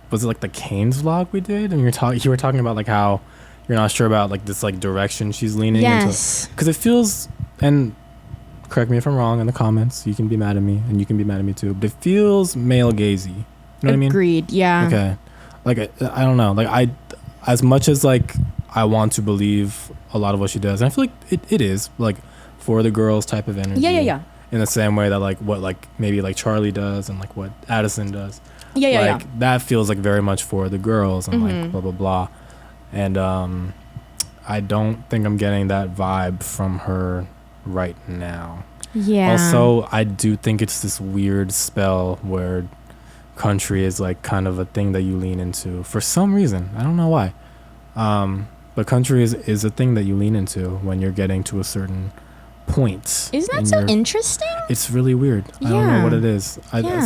was it, like, the Canes vlog we did? And you were talking about, like, how you're not sure about like this like direction she's leaning into, because it feels, and correct me if I'm wrong in the comments, you can be mad at me and you can be mad at me too, but it feels male gazy. You know what I mean? Agreed. Yeah. Okay. Like I don't know. Like as much as like I want to believe a lot of what she does, and I feel like it is like for the girls type of energy. Yeah. In the same way that like what like maybe like Charlie does and like what Addison does. Yeah. That feels like very much for the girls and like blah blah blah. And I don't think I'm getting that vibe from her right now. Yeah. Also, I do think it's this weird spell where country is like kind of a thing that you lean into for some reason. I don't know why. But country is a thing that you lean into when you're getting to a certain point. Isn't that so interesting? It's really weird. I don't know what it is.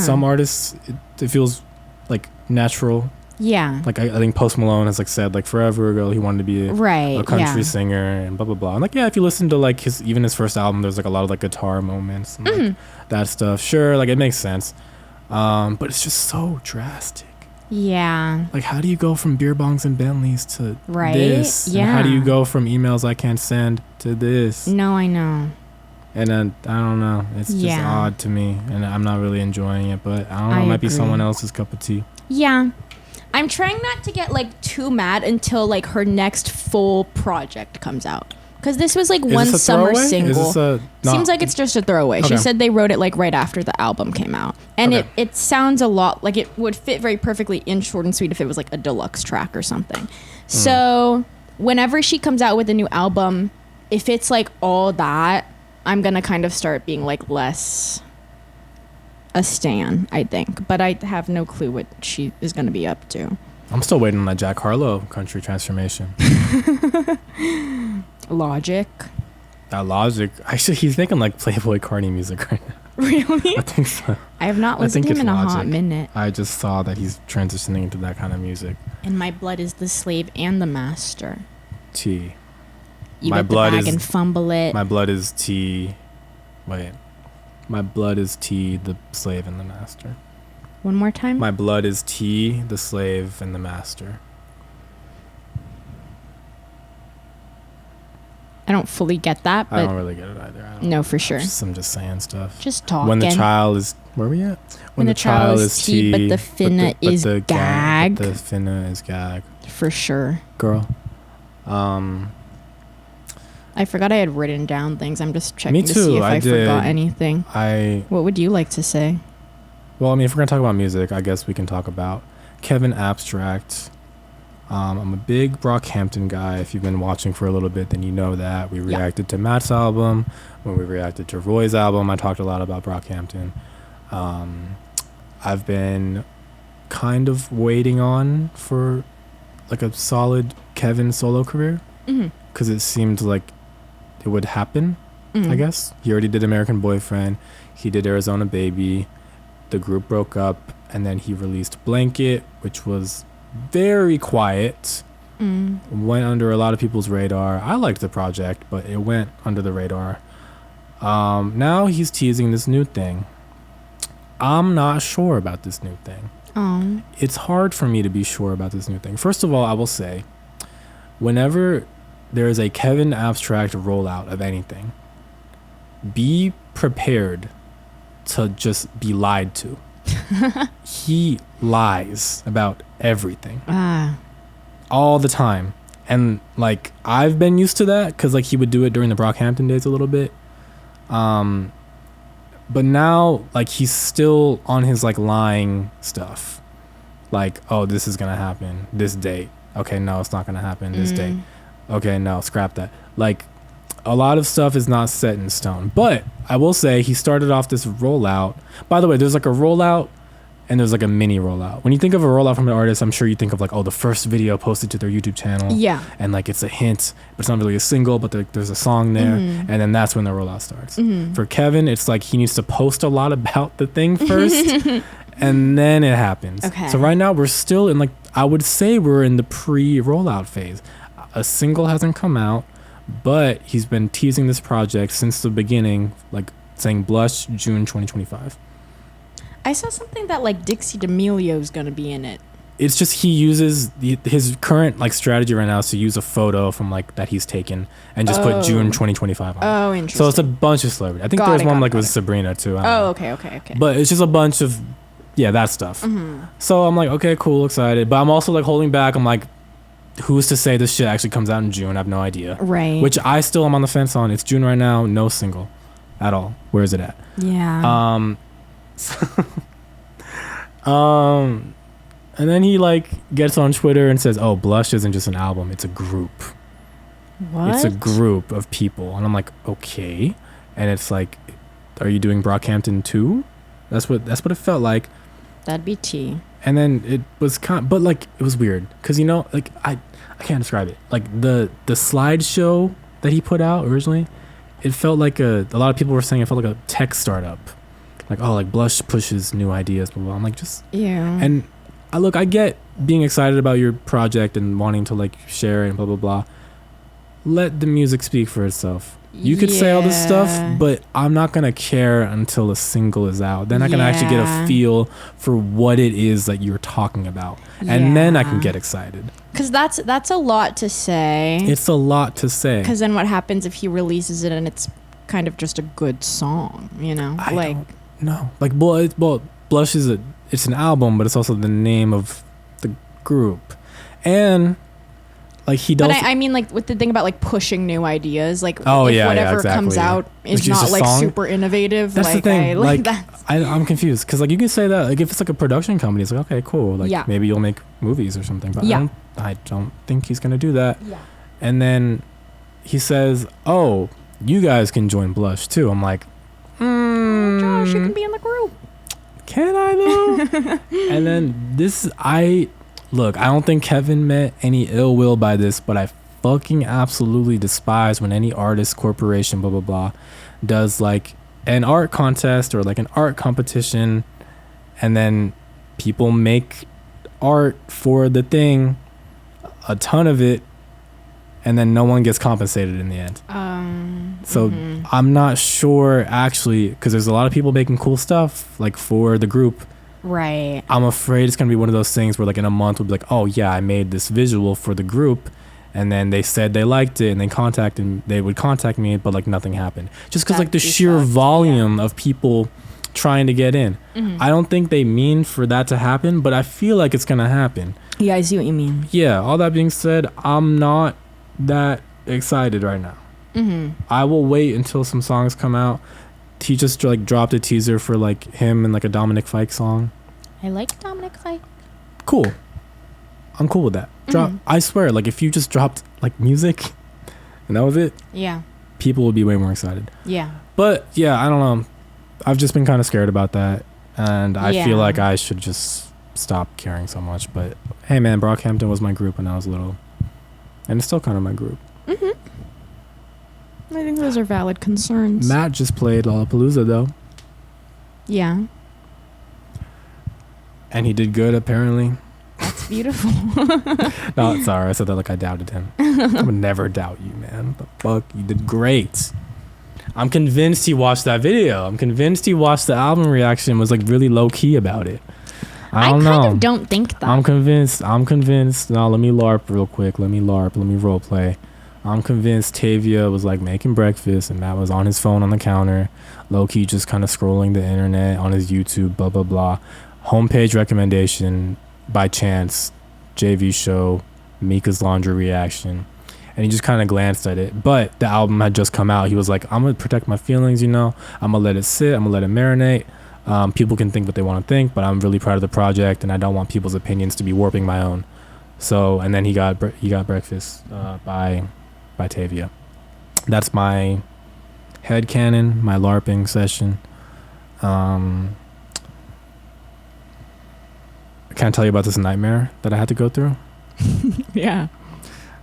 Some artists, it feels like natural. Yeah. Like I think Post Malone has like said like forever ago he wanted to be a country singer and blah blah blah. And like if you listen to like his first album, there's like a lot of like guitar moments and like that stuff. Sure, like it makes sense. But it's just so drastic. Yeah. Like how do you go from beer bongs and Bentleys to this? Yeah. And how do you go from emails I can't send to this? No, I know. And then I don't know. It's just odd to me, and I'm not really enjoying it. But I don't know. It might be someone else's cup of tea. Yeah. I'm trying not to get like too mad until like her next full project comes out, because this was like one summer single. Seems like it's just a throwaway. She said they wrote it like right after the album came out, and it sounds a lot like it would fit very perfectly in Short and Sweet if it was like a deluxe track or something. So whenever she comes out with a new album, if it's like all that, I'm gonna kind of start being like less a stan, I think, but I have no clue what she is going to be up to. I'm still waiting on that Jack Harlow country transformation. Logic. That Logic. Actually, he's making like Playboy Cardi music right now. Really? I think so. I have not listened to him in a hot minute. I just saw that he's transitioning into that kind of music. And my blood is the slave and the master. T. You get the bag and fumble it. My blood is T. Wait. My blood is T, the slave and the master. One more time? My blood is T, the slave and the master. I don't fully get that, but I don't really get it either. No, for sure. I'm just saying stuff. Just talking. When the child is... Where are we at? When the child is T, but the finna is gag. The finna is gag. For sure. Girl. I forgot I had written down things. I'm just checking to see if I forgot anything. What would you like to say? Well, I mean, if we're going to talk about music, I guess we can talk about Kevin Abstract. I'm a big Brockhampton guy. If you've been watching for a little bit, then you know that. We reacted to Matt's album. When we reacted to Roy's album, I talked a lot about Brockhampton. I've been kind of waiting on for like a solid Kevin solo career. Because it seemed like it would happen, I guess. He already did American Boyfriend. He did Arizona Baby. The group broke up, and then he released Blanket, which was very quiet. Went under a lot of people's radar. I liked the project, but it went under the radar. Now he's teasing this new thing. I'm not sure about this new thing. It's hard for me to be sure about this new thing. First of all, I will say, whenever there is a Kevin Abstract rollout of anything, be prepared to just be lied to. He lies about everything. All the time. And like I've been used to that because like he would do it during the Brockhampton days a little bit. But now like he's still on his like lying stuff. Like, oh, this is gonna happen this date. Okay, no, it's not gonna happen this date. Okay, no, scrap that. Like, a lot of stuff is not set in stone. But I will say he started off this rollout. By the way, there's like a rollout and there's like a mini rollout. When you think of a rollout from an artist, I'm sure you think of like, oh, the first video posted to their YouTube channel. Yeah. And like it's a hint, but it's not really a single, but there's a song there. And then that's when the rollout starts. For Kevin, it's like he needs to post a lot about the thing first. And then it happens. Okay. So right now we're still in like, I would say we're in the pre-rollout phase. A single hasn't come out, but he's been teasing this project since the beginning, like saying Blush June 2025. I saw something that like Dixie D'Amelio's gonna be in it. It's just he uses his current like strategy right now is to use a photo from like that he's taken and just put June 2025 on. Oh, it. interesting. So it's a bunch of celebrities. I think there was one like with Sabrina too. I don't know. Okay. But it's just a bunch of that stuff. So I'm like, okay, cool, excited. But I'm also like holding back. I'm like, who's to say this shit actually comes out in June? I have no idea. Right. Which I still am on the fence on. It's June right now, no single at all. Where is it at? Yeah. And then he like gets on Twitter and says, "Oh, Blush isn't just an album; it's a group. What? It's a group of people." And I'm like, "Okay." And it's like, "Are you doing Brockhampton too?" That's what it felt like. That'd be tea. And then it was but like it was weird because like I can't describe it. Like the slideshow that he put out originally, it felt like a lot of people were saying it felt like a tech startup. Like, oh, like Blush pushes new ideas, blah, blah. I'm like, just and I get being excited about your project and wanting to like share it and blah blah blah. Let the music speak for itself. You could say all this stuff, but I'm not gonna care until a single is out. Then I can actually get a feel for what it is that you're talking about, and then I can get excited. Because that's a lot to say. It's a lot to say. Because then what happens if he releases it and it's kind of just a good song? You know, no, like Blush is it's an album, but it's also the name of the group, and like he does. But I mean, like with the thing about like pushing new ideas, like whatever exactly. comes out is not like song. Super innovative. That's like, the thing. I'm confused because like you can say that like if it's like a production company, it's like okay, cool. Like maybe you'll make movies or something. But I don't think he's gonna do that. Yeah. And then he says, "Oh, you guys can join Blush too." I'm like, Josh, you can be in the group. Can I though? And then I don't think Kevin meant any ill will by this, but I fucking absolutely despise when any artist, corporation, blah, blah, blah, does like an art contest or like an art competition, and then people make art for the thing, a ton of it, and then no one gets compensated in the end. So I'm not sure actually, because there's a lot of people making cool stuff like for the group. Right. I'm afraid it's gonna be one of those things where like in a month we'll be like, oh yeah, I made this visual for the group, and then they said they liked it and they would contact me, but like nothing happened. Just because like the sheer volume of people trying to get in. I don't think they mean for that to happen, but I feel like it's gonna happen. Yeah, I see what you mean. Yeah, all that being said, I'm not that excited right now. I will wait until some songs come out. He just like dropped a teaser for like him and like a Dominic Fike song. I like Dominic Fike. Cool. I'm cool with that. I swear, like if you just dropped like music and that was it, people would be way more excited. Yeah. But yeah, I don't know. I've just been kind of scared about that, and I feel like I should just stop caring so much. But hey, man, Brockhampton was my group when I was little, and it's still kind of my group. I think those are valid concerns. Matt just played Lollapalooza though. Yeah. And he did good apparently. That's beautiful. No, sorry, I said that like I doubted him. I would never doubt you, man. What the fuck? You did great. I'm convinced he watched that video. I'm convinced he watched the album reaction, was like really low key about it. I don't know. Kind of don't think that. I'm convinced. Now let me LARP real quick. Let me role play. I'm convinced Tavia was like making breakfast and Matt was on his phone on the counter, low-key just kind of scrolling the internet on his YouTube, blah, blah, blah. Homepage recommendation, by chance, JV show, Mika's Laundry reaction, and he just kind of glanced at it. But the album had just come out. He was like, I'm gonna protect my feelings, I'm gonna let it sit, I'm gonna let it marinate. People can think what they want to think, but I'm really proud of the project, and I don't want people's opinions to be warping my own. So, and then he got Breakfast by Tavia. That's my headcanon, my LARPing session. I can't tell you about this nightmare that I had to go through. Yeah.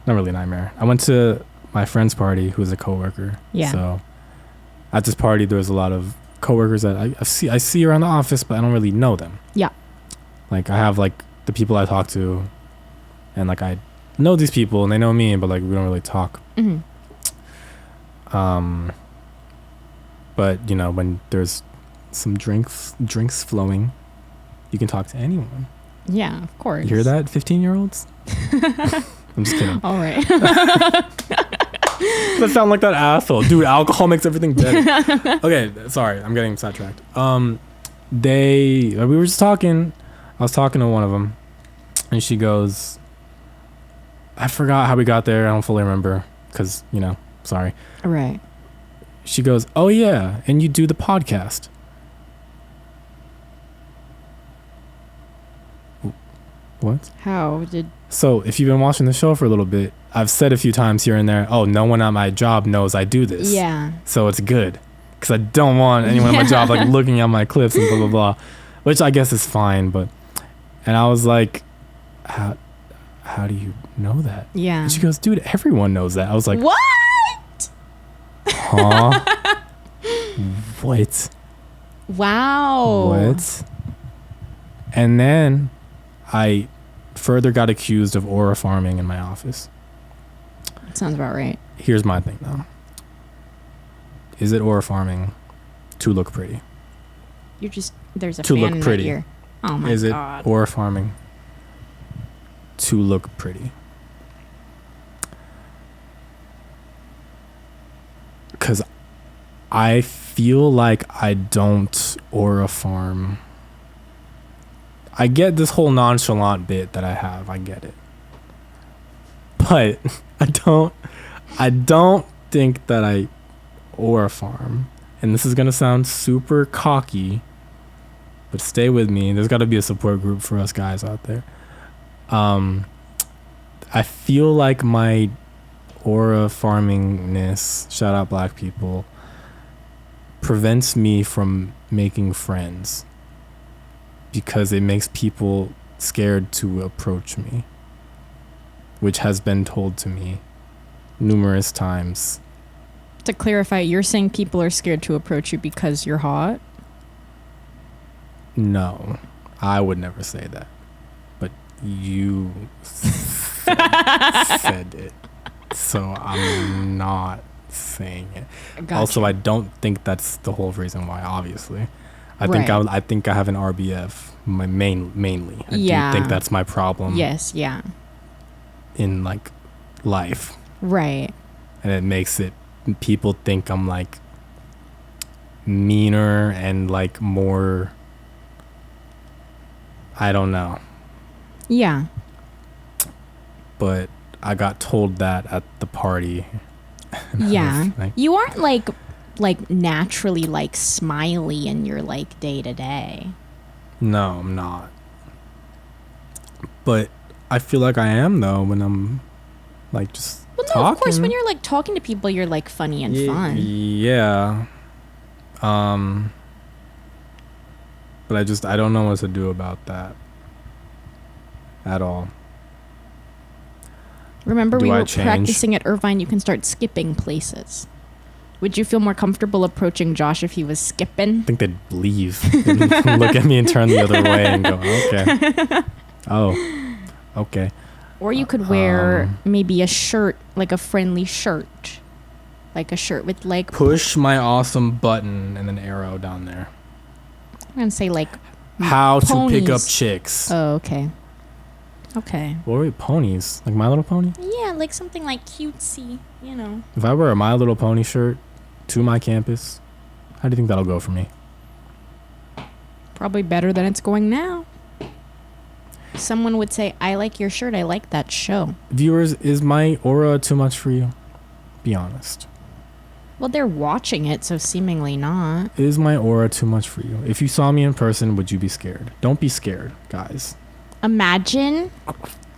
Not really a nightmare. I went to my friend's party, who was a coworker. Yeah. So at this party, there was a lot of coworkers that I see around the office, but I don't really know them. Yeah. Like I have like the people I talk to, and like I know these people and they know me, but like we don't really talk. Mm-hmm. But when there's some drinks flowing, you can talk to anyone. Yeah, of course. You hear that, 15-year-olds? I'm just kidding. All right. That sound like that asshole. Dude, alcohol makes everything better. Okay, sorry. I'm getting sidetracked. We were just talking. I was talking to one of them, and she goes, I forgot how we got there. I don't fully remember because, sorry. Right. She goes, oh, yeah, and you do the podcast. What? So if you've been watching the show for a little bit, I've said a few times here and there, oh, no one at my job knows I do this. Yeah. So it's good because I don't want anyone at my job like looking at my clips and blah, blah, blah, which I guess is fine. And I was like, how do you know that? Yeah. And she goes, dude, everyone knows that. I was like, what? Huh? What? Wow. What? And then I further got accused of aura farming in my office. Sounds about right. Here's my thing though. Is it aura farming to look pretty? There's a to fan look in pretty. that ear. Oh my God. Is it aura farming to look pretty? Because I feel like I don't aura farm. I get this whole nonchalant bit that I have. I get it. But I don't think that I aura farm. And this is going to sound super cocky, but stay with me. There's got to be a support group for us guys out there. I feel like my aura farmingness, shout out black people, prevents me from making friends because it makes people scared to approach me, which has been told to me numerous times. To clarify, you're saying people are scared to approach you because you're hot? No, I would never say that. But you said it. So I'm not saying it. Gotcha. Also, I don't think that's the whole reason why, obviously. I think I have an RBF mainly. I do think that's my problem. Yes, yeah. In like life. Right. And it makes it people think I'm like meaner and like more, I don't know. Yeah. But I got told that at the party. Yeah. You aren't like naturally like smiley in your like day to day. No, I'm not. But I feel like I am though when I'm like just talking. Of course, when you're like talking to people, you're like funny and fun. Yeah. But I don't know what to do about that at all. Remember, we were practicing at Irvine. You can start skipping places. Would you feel more comfortable approaching Josh if he was skipping? I think they'd leave. They'd look at me and turn the other way and go, okay. Oh, okay. Or you could wear maybe a shirt, like a friendly shirt. Like a shirt with like... Push my awesome button and an arrow down there. I'm going to say like... How ponies. to pick up chicks. Oh, okay. Okay. What were ponies? Like My Little Pony? Yeah, like something like cutesy, If I wear a My Little Pony shirt to my campus, how do you think that'll go for me? Probably better than it's going now. someone would say, I like your shirt, I like that show. Viewers, is my aura too much for you? Be honest. Well, they're watching it, so seemingly not. Is my aura too much for you? If you saw me in person, would you be scared? Don't be scared, guys. Imagine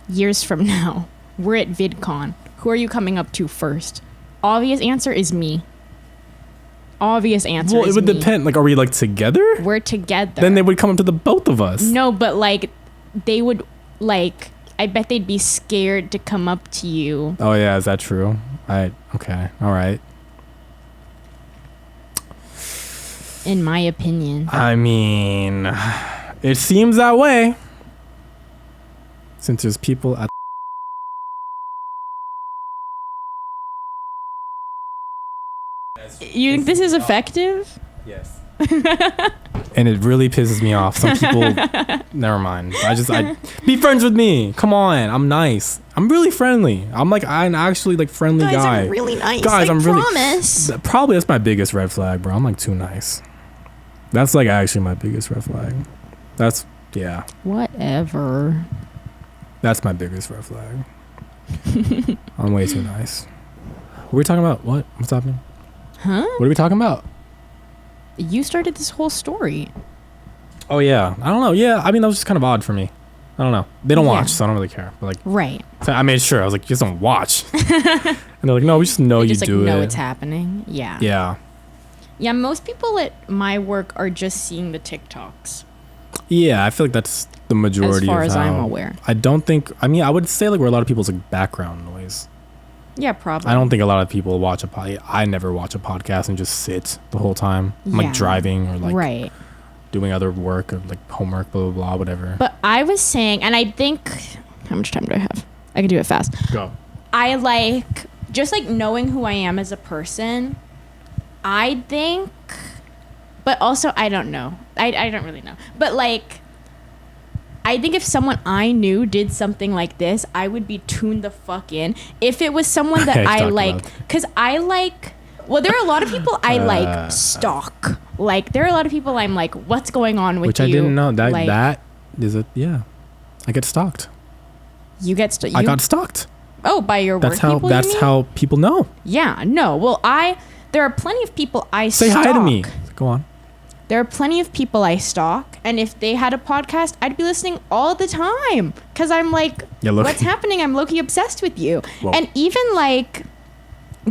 years from now, we're at VidCon. Who are you coming up to first? Obvious answer is me. Obvious answer is me. Well, it would depend. Like, are we, like, together? We're together. Then they would come up to the both of us. No, but, like, they would, like, I bet they'd be scared to come up to you. Oh, yeah. Is that true? Okay. All right. In my opinion. I mean, it seems that way. Since there's people at You think this is effective? Yes. And it really pisses me off. Some people, never mind. I be friends with me. Come on, I'm nice. I'm really friendly. I'm actually like friendly guys guy. Are really nice. Guys, I'm promise. Probably that's my biggest red flag, bro. I'm like too nice. That's like actually my biggest red flag. Yeah. Whatever. That's my biggest red flag. I'm way too nice. What are we talking about? What's happening? Huh? What are we talking about? You started this whole story. Oh, yeah. I don't know. Yeah, I mean, that was just kind of odd for me. I don't know. They don't watch, so I don't really care. But, like, right. So I made sure. I was like, you just don't watch. And they're like, no, we just know you do it. Know it's happening. Yeah. Yeah. Yeah, most people at my work are just seeing the TikToks. Yeah, I feel like that's the majority of as far as I'm aware. I would say, like, we're a lot of people's, like, background noise. Yeah, probably. I don't think a lot of people watch I never watch a podcast and just sit the whole time. I'm like driving or like doing other work or like homework, blah, blah, blah, whatever. But I was saying, and I think, how much time do I have? I can do it fast. Go. I like, just like knowing who I am as a person, I think, but also I don't know. I don't really know. But like, I think if someone I knew did something like this, I would be tuned the fuck in. If it was someone that I like, because I like, well, there are a lot of people I like stalk. Like, there are a lot of people I'm like, what's going on with which you? Which I didn't know. Like, that is a, yeah. I get stalked. You get stalked? I got stalked. Oh, by your work people, That's how people know. Yeah, no. Well, there are plenty of people I stalk. Say hi to me. Go on. There are plenty of people I stalk, and if they had a podcast, I'd be listening all the time. Because I'm like, what's happening? I'm low-key obsessed with you. Whoa. And even like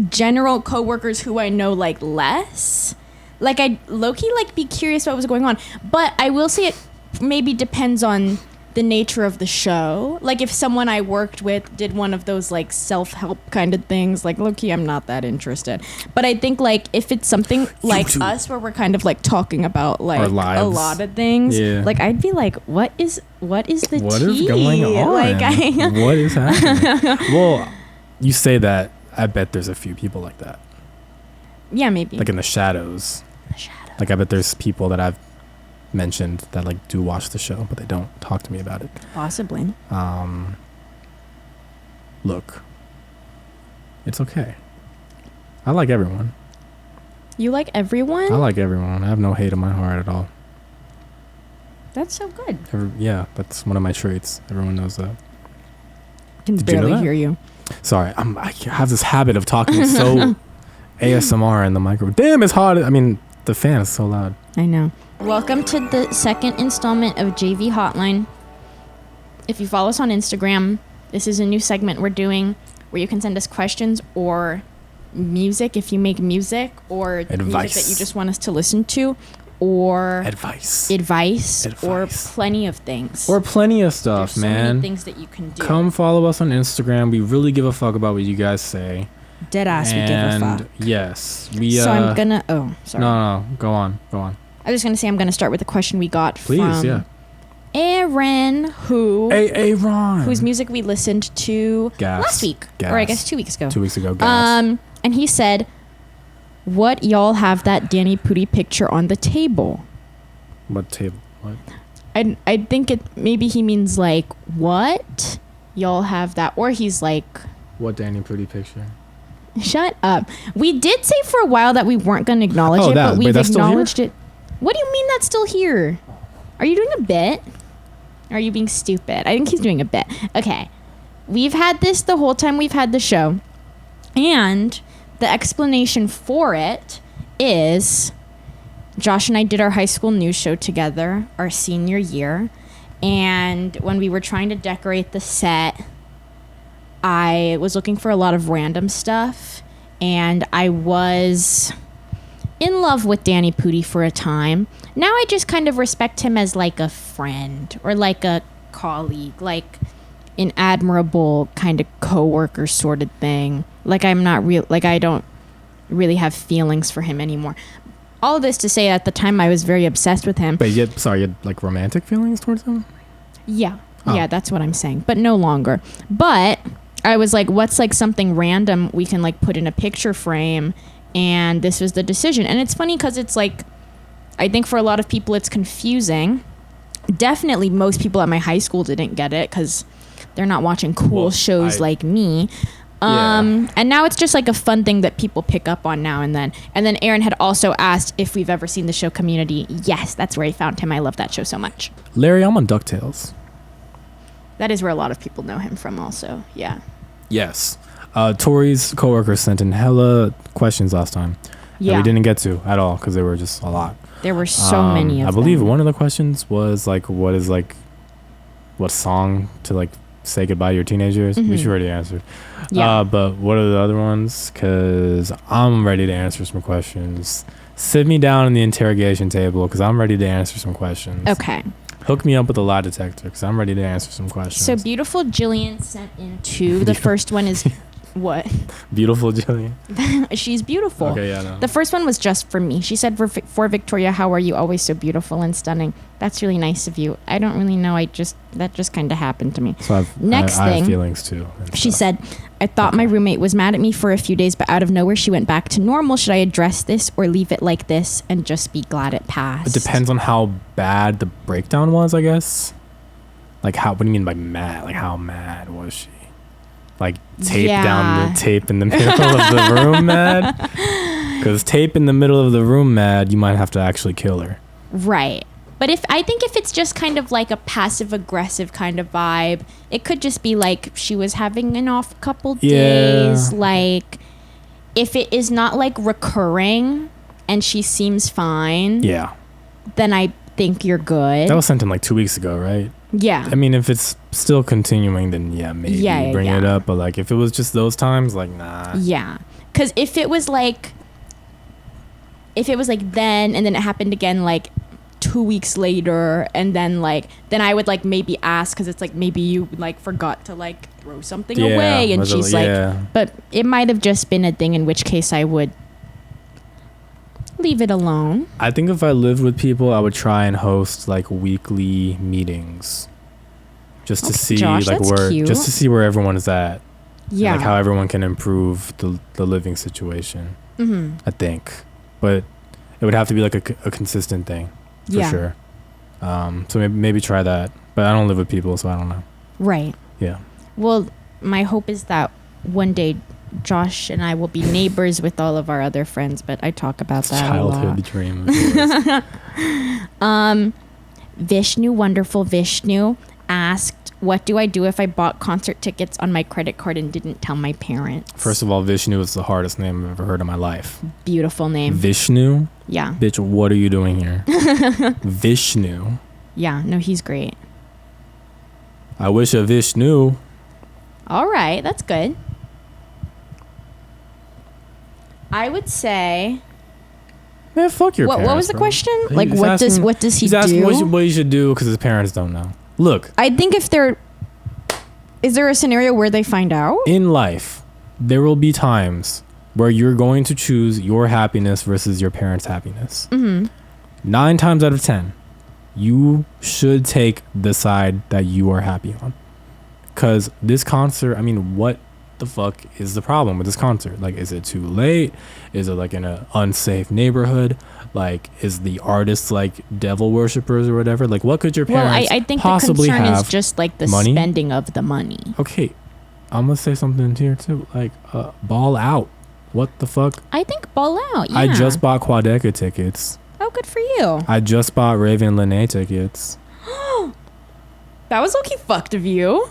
general coworkers who I know like less, like I'd low-key like be curious what was going on. But I will say it maybe depends on the nature of the show. Like if someone I worked with did one of those like self-help kind of things, like low-key I'm not that interested. But I think like if it's something like us where we're kind of like talking about like a lot of things, like I'd be like, what is the what tea? What is going on? Like what is happening? Well, you say that, I bet there's a few people like that. Yeah, maybe. Like in the shadows. Like I bet there's people that I've mentioned that like do watch the show, but they don't talk to me about it. Possibly. Look, it's okay. I like everyone. You like everyone? I like everyone. I have no hate in my heart at all. That's so good. Yeah, that's one of my traits. Everyone knows that. I can barely hear you. Sorry, I have this habit of talking so ASMR in the micro. Damn, it's hot. I mean, the fan is so loud. I know. Welcome to the second installment of JV Hotline. If you follow us on Instagram, this is a new segment we're doing where you can send us questions or music if you make music, or music that you just want us to listen to, or advice or plenty of things. Or plenty of stuff, There's man. So many things that you can do. Come follow us on Instagram. We really give a fuck about what you guys say. Deadass, we give a fuck. Yes. So I'm gonna... Oh, sorry. No. Go on. I was going to say I'm going to start with a question we got from Aaron, whose music we listened to last week, or I guess 2 weeks ago. 2 weeks ago. And he said, "What y'all have that Danny Pudi picture on the table?" What table? What? I think maybe he means like, what y'all have that, or he's like, what Danny Pudi picture? Shut up. We did say for a while that we weren't going to acknowledge it, but we've acknowledged it. What do you mean that's still here? Are you doing a bit? Are you being stupid? I think he's doing a bit. Okay. We've had this the whole time we've had the show. And the explanation for it is Josh and I did our high school news show together our senior year. And when we were trying to decorate the set, I was looking for a lot of random stuff. And I was in love with Danny Pudi for a time. Now I just kind of respect him as like a friend or like a colleague, like an admirable kind of coworker sort of thing. Like I'm not real, like I don't really have feelings for him anymore. All this to say, at the time I was very obsessed with him. But you had like romantic feelings towards him? Yeah. Oh. Yeah, that's what I'm saying. But no longer. But I was like, what's like something random we can like put in a picture frame? And this was the decision. And it's funny because it's like, I think for a lot of people it's confusing. Definitely most people at my high school didn't get it because they're not watching cool shows like me. And now it's just like a fun thing that people pick up on now and then. And then Aaron had also asked if we've ever seen the show Community. Yes, that's where I found him. I love that show so much. Larry, I'm on DuckTales. That is where a lot of people know him from also. Yeah. Yes. Tori's coworkers sent in hella questions last time. Yeah. That we didn't get to at all because there were just a lot. There were so many of them. I believe one of the questions was like, what song to like say goodbye to your teenagers? Mm-hmm. Which you already answered. Yeah. But what are the other ones? Because I'm ready to answer some questions. Sit me down in the interrogation table because I'm ready to answer some questions. Okay. Hook me up with a lie detector because I'm ready to answer some questions. So beautiful Jillian sent in two. The first one is what? Beautiful Jillian. She's beautiful. Okay, yeah, no. The first one was just for me. She said, for Victoria, how are you? Always so beautiful and stunning. That's really nice of you. I don't really know. That just kind of happened to me. So I have feelings too. She said, I thought my roommate was mad at me for a few days, but out of nowhere she went back to normal. Should I address this or leave it like this and just be glad it passed? It depends on how bad the breakdown was, I guess. Like what do you mean by mad? Like how mad was she? Like down the tape in the middle of the room mad? Because tape in the middle of the room mad, you might have to actually kill her. Right. But I think if it's just kind of like a passive aggressive kind of vibe, it could just be like she was having an off couple days. Like if it is not like recurring and she seems fine. Yeah. Then I think you're good. That was sent in like 2 weeks ago, right? Yeah. I mean, if it's still continuing, then maybe bring it up. But like if it was just those times, like nah. Yeah. Because if it was like then and then it happened again like 2 weeks later and then I would like maybe ask because it's like maybe you like forgot to like throw something away and she's but it might have just been a thing, in which case I would leave it alone. I think if I lived with people, I would try and host like weekly meetings just to see just to see where everyone is at. Yeah. And, like how everyone can improve the living situation. Mm-hmm. I think. But it would have to be like a consistent thing. For sure. So maybe try that. But I don't live with people, so I don't know. Right. Yeah. Well, my hope is that one day Josh and I will be neighbors with all of our other friends, but I talk about that childhood dream. Vishnu, wonderful Vishnu, asked, what do I do if I bought concert tickets on my credit card and didn't tell my parents? First of all, Vishnu is the hardest name I've ever heard in my life. Beautiful name. Vishnu? Yeah. Bitch, what are you doing here? Vishnu. Yeah, no, he's great. I wish a Vishnu. All right, that's good. I would say... Man, fuck your parents. What was the question? Like, what does he do? He's asking what he should do because his parents don't know. Look. I think is there a scenario where they find out? In life, there will be times where you're going to choose your happiness versus your parents' happiness. Mm-hmm. 9 times out of 10, you should take the side that you are happy on. Because this concert, I mean, what the fuck is the problem with this concert? Like, is it too late? Is it like in an unsafe neighborhood? Like, is the artist like devil worshippers or whatever? Like, what could your parents I think possibly the concern have? Is just like the money? Spending of the money. Okay, I'm gonna say something here too. Like, ball out. What the fuck? I think ball out. Yeah. I just bought Quadeca tickets. Oh, good for you. I just bought Raven Lene tickets. That was okay fucked of you.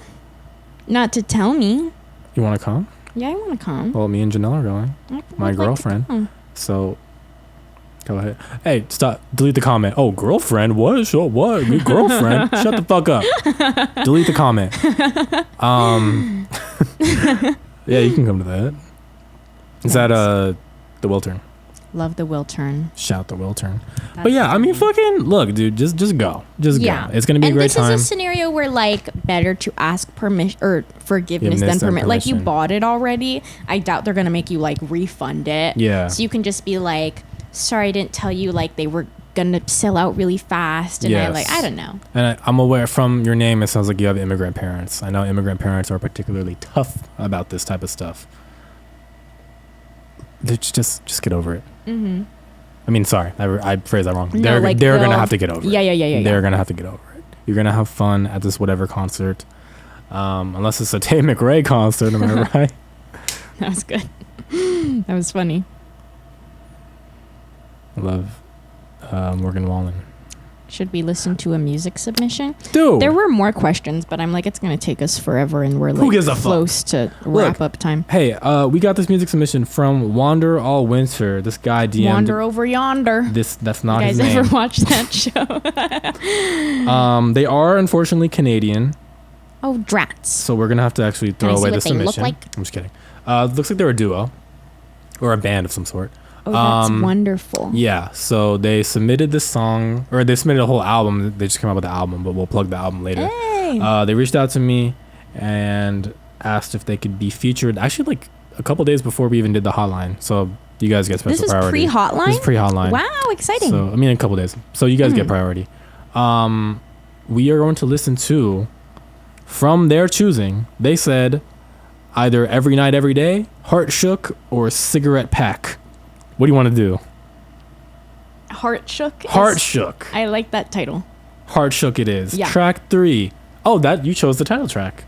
Not to tell me. You want to come? Yeah, I want to come. Well, me and Janelle are going. My girlfriend. So, go ahead. Hey, stop. Delete the comment. Oh, girlfriend? What? Sure, what? Good girlfriend? Shut the fuck up. Delete the comment. Yeah, you can come to that. Is that the Wiltern? Love the Wiltern. Shout the Wiltern. But yeah, I mean, fucking look, dude. Just go. Just go. It's gonna be a great time. And this is a scenario where like better to ask permission or forgiveness than permission. Like you bought it already. I doubt they're gonna make you like refund it. Yeah. So you can just be like, sorry, I didn't tell you. Like they were gonna sell out really fast, and I don't know. And I'm aware from your name, it sounds like you have immigrant parents. I know immigrant parents are particularly tough about this type of stuff. Just get over it. Mm-hmm. I mean, sorry, I phrased that wrong. No, they're gonna have to get over it. Yeah. They're gonna have to get over it. You're gonna have fun at this whatever concert, unless it's a Tate McRae concert. Am I right? That was good. That was funny. I love Morgan Wallen. Should we listen to a music submission? Dude, there were more questions, but I'm like, it's gonna take us forever, and we're like close to wrap up time. Hey, we got this music submission from Wander All Winter. This guy DM'd. Wander Over Yonder. That's not his name. You guys ever watched that show? They are unfortunately Canadian. Oh, drats. So we're gonna have to actually throw away the submission. Look like? I'm just kidding. Looks like they're a duo, or a band of some sort. Oh, that's wonderful. Yeah, so they submitted this song, or they submitted a whole album. They just came out with the album, but we'll plug the album later. Hey. They reached out to me and asked if they could be featured, actually like a couple days before we even did the hotline. So you guys get special priority. This is pre-hotline? This is pre-hotline. Wow, exciting. So, I mean, a couple days. So you guys get priority. We are going to listen to, from their choosing, they said either Every Night, Every Day, Heart Shook, or Cigarette Pack. What do you want to do? Heart Shook? Heart Shook. I like that title. Heart Shook it is. Yeah. Track 3. Oh, you chose the title track.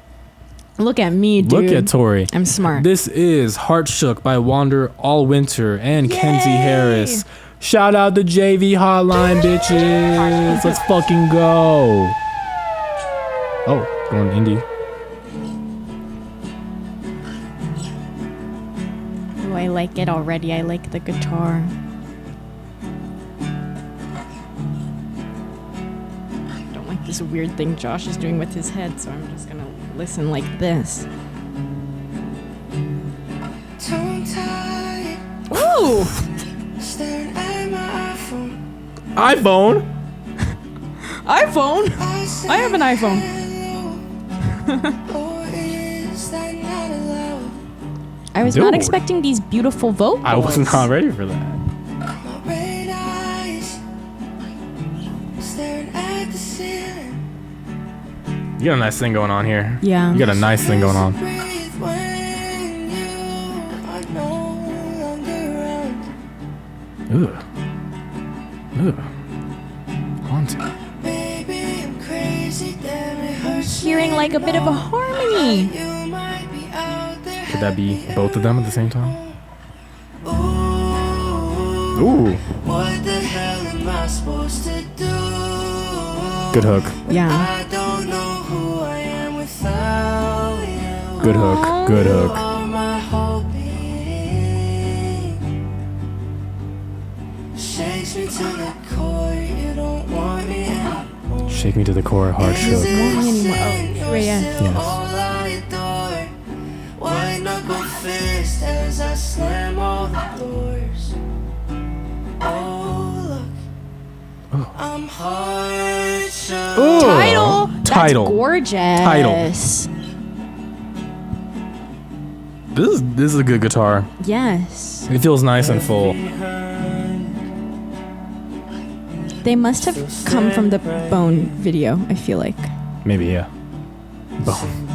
Look at me, dude. Look at Tori. I'm smart. This is Heart Shook by Wander All Winter and Kenzie Harris. Shout out the JV Hotline, bitches. Let's fucking go. Oh, going indie. I like it already. I like the guitar. I don't like this weird thing Josh is doing with his head, so I'm just gonna listen like this. Ooh! iPhone? iPhone? I have an iPhone. I was not expecting these beautiful vocals. I was not ready for that. You got a nice thing going on here. Yeah. You got a nice thing going on. Ugh. Haunting. I'm hearing like a bit of a harmony. Could that be both of them at the same time? Ooh. What the hell am I supposed to do? Good hook. Yeah. I don't know who I am without you. Good hook. Good hook. All my hoping shakes me to the core. You don't want me anymore. Shake me to the core. Hard shook. Oh, yeah. Yes. White knuckle fist as I slam all the doors. Oh, look. I'm heart shook. Ooh. Title. That's Title. gorgeous. Title. This is a good guitar. Yes. It feels nice and full. They must have come from the Bone video, I feel like. Maybe, yeah. Bone.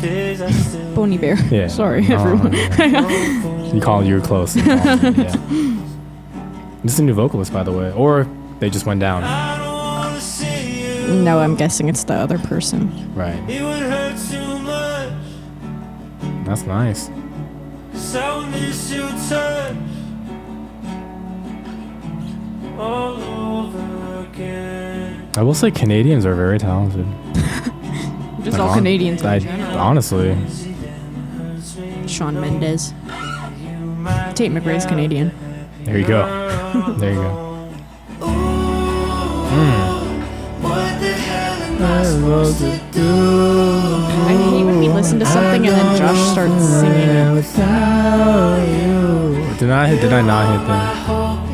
Boney Bear. Yeah. Sorry, Oh, everyone. yeah. You were close. Yeah. This is a new vocalist, by the way. Or they just went down. No, I'm guessing it's the other person. Right. It would hurt too much. That's nice. So miss your touch all over again. I will say Canadians are very talented. Just all Canadians in I general. honestly. Shawn Mendes. Tate McRae's Canadian. There you go. There you go. What the hell am I supposed to do? I hate when we listen to something and then Josh starts singing it. Did I not hit that?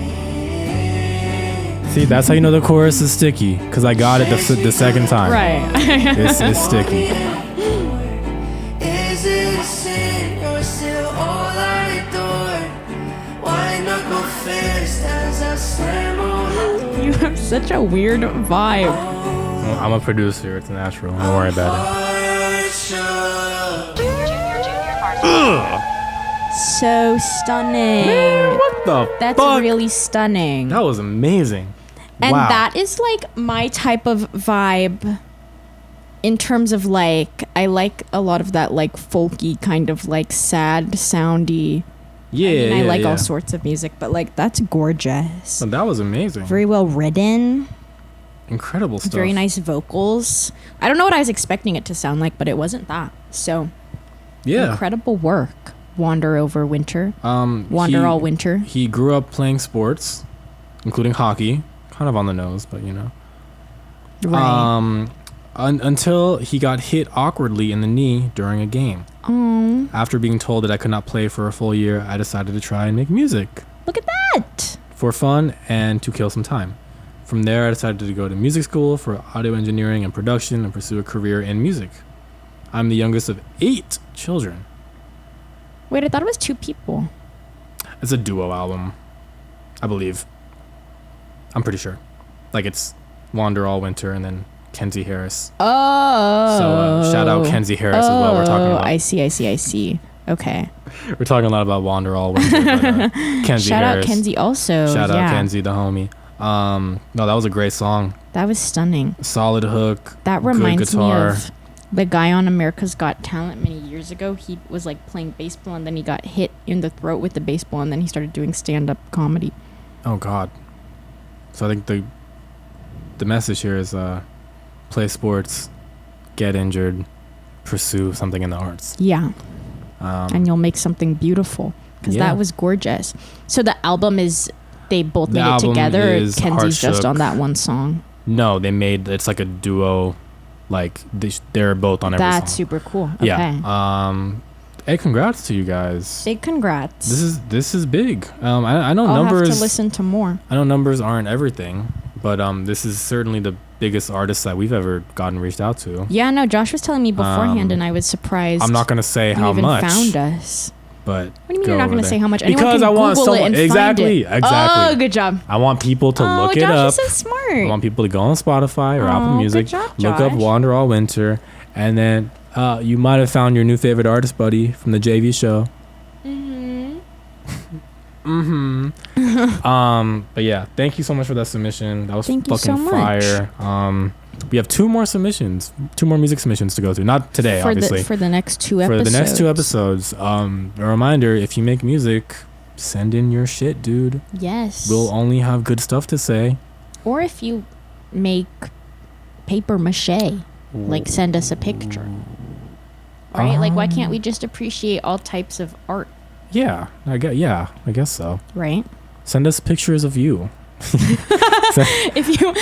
See, that's how you know the chorus is sticky. Because I got it the second time. Right. It's sticky. Is it a sin? You're still all I adore. Why knuckle fist as I slam on the door? You have such a weird vibe. I'm a producer. It's natural. Don't worry about it. So stunning. Man, what the That's fuck? really stunning. That was amazing. And wow. that is like my type of vibe in terms of like, I like a lot of that like folky kind of like sad soundy. Yeah, I like all sorts of music, but like that's gorgeous. Oh, that was amazing. Very well written. Incredible stuff. Very nice vocals. I don't know what I was expecting it to sound like, but it wasn't that. So Yeah. incredible work. Wander over winter. Wander all winter. He grew up playing sports, including hockey. Kind of on the nose, but you know. Right. Until he got hit awkwardly in the knee during a game. Oh, After being told that I could not play for a full year, I decided to try and make music look at that. for fun and to kill some time. From there, I decided to go to music school for audio engineering and production and pursue a career in music. I'm the youngest of 8 children. Wait, I thought it was 2 people. It's a duo album, I believe. I'm pretty sure. Like it's Wander All Winter and then Kenzie Harris. Oh. So shout out Kenzie Harris as well. We're talking about. I see. Okay. We're talking a lot about Wander All Winter. But, Kenzie Shout Harris. out Kenzie also. Shout out yeah. Kenzie, the homie. No, that was a great song. That was stunning. Solid hook. That good reminds me guitar. of the guy on America's Got Talent many years ago. He was like playing baseball and then he got hit in the throat with the baseball and then he started doing stand-up comedy. Oh God. So I think the message here is play sports, get injured, pursue something in the arts. Yeah. And you'll make something beautiful because Yeah. that was gorgeous. So the album is, they both The made it album together, or is Kenzie's just Heart on Shook. that one song? No, it's like a duo. Like they're both on every song. That's super cool. Okay. Yeah. Hey, congrats to you guys. Big congrats. This is big. I know I'll numbers. have to listen to more. I know numbers aren't everything, but this is certainly the biggest artist that we've ever gotten reached out to. Yeah, no, Josh was telling me beforehand, and I was surprised. I'm not gonna say you how even much. found us. But What do you mean you're not going to say how much? Because Anyone can I want Google it someone and exactly. find it. Oh, good job. I want people to look it Josh up. is so smart. I want people to go on Spotify or Apple Music, good job, look up Josh. Wander All Winter, and then you might have found your new favorite artist buddy from the JV show. But yeah, thank you so much for that submission. That was Thank you fucking so much. fire. We have 2 more submissions, 2 more music submissions to go through. Not today, obviously. For the next 2 For episodes. the next 2 episodes. A reminder: if you make music, send in your shit, dude. Yes. We'll only have good stuff to say. Or if you make paper mache, like send us a picture. Right? Like, why can't we just appreciate all types of art? Yeah, I guess so. Right? Send us pictures of you. If you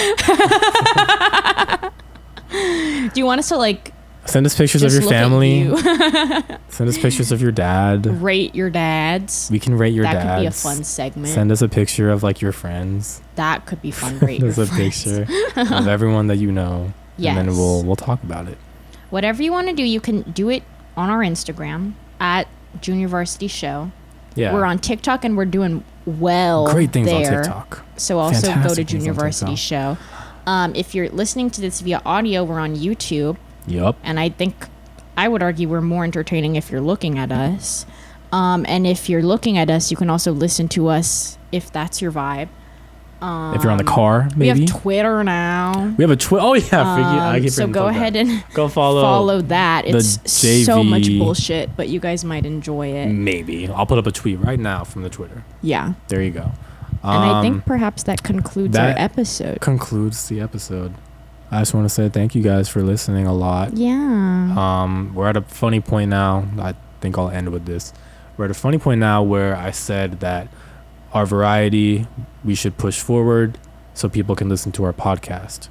do you want us to like Send us pictures of just your look at family. you? Send us pictures of your dad. Rate your dads. We can rate your that dads. could be a fun segment. Send us a picture of like your friends. That could be fun. Rate your There's a friends. picture of everyone that you know. Yes. And then we'll talk about it. Whatever you want to do, you can do it on our Instagram at Junior Varsity Show. Yeah. We're on TikTok and we're doing well Great things there. on TikTok. So also go to Fantastic things Junior on Varsity Show. If you're listening to this via audio, we're on YouTube. Yup. And I would argue we're more entertaining if you're looking at us. And if you're looking at us, you can also listen to us if that's your vibe. If you're on the car, maybe. We have Twitter now. We have a Twitter. Oh yeah, I keep so forgetting go to plug ahead that. and Go follow that. the It's JV. so much bullshit, but you guys might enjoy it. Maybe I'll put up a tweet right now from the Twitter. Yeah. There you go. And I think perhaps that concludes our episode. Concludes the episode. I just want to say thank you guys for listening a lot. Yeah. We're at a funny point now. I think I'll end with this. We're at a funny point now where I said that our variety we should push forward so people can listen to our podcast.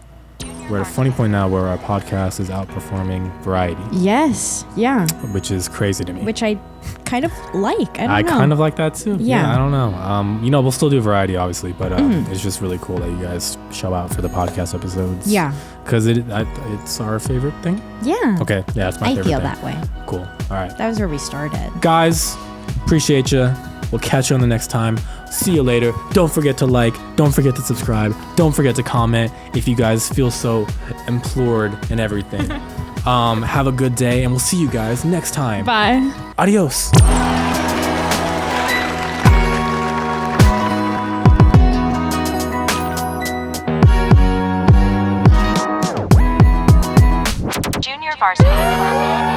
We're at a funny point now where our podcast is outperforming variety. Yes. Yeah. Which is crazy to me. Which I kind of like. I don't know. kind of like that too. Yeah. I don't know. We'll still do variety, obviously, but it's just really cool that you guys show out for the podcast episodes. Yeah. Because it's our favorite thing. Yeah. Okay. Yeah, it's my favorite I feel thing. that way. Cool. All right. That was where we started. Guys, appreciate you. We'll catch you on the next time. See you later. Don't forget to like. Don't forget to subscribe. Don't forget to comment if you guys feel so implored and everything. Have a good day, and we'll see you guys next time. Bye. Adios. Junior Varsity.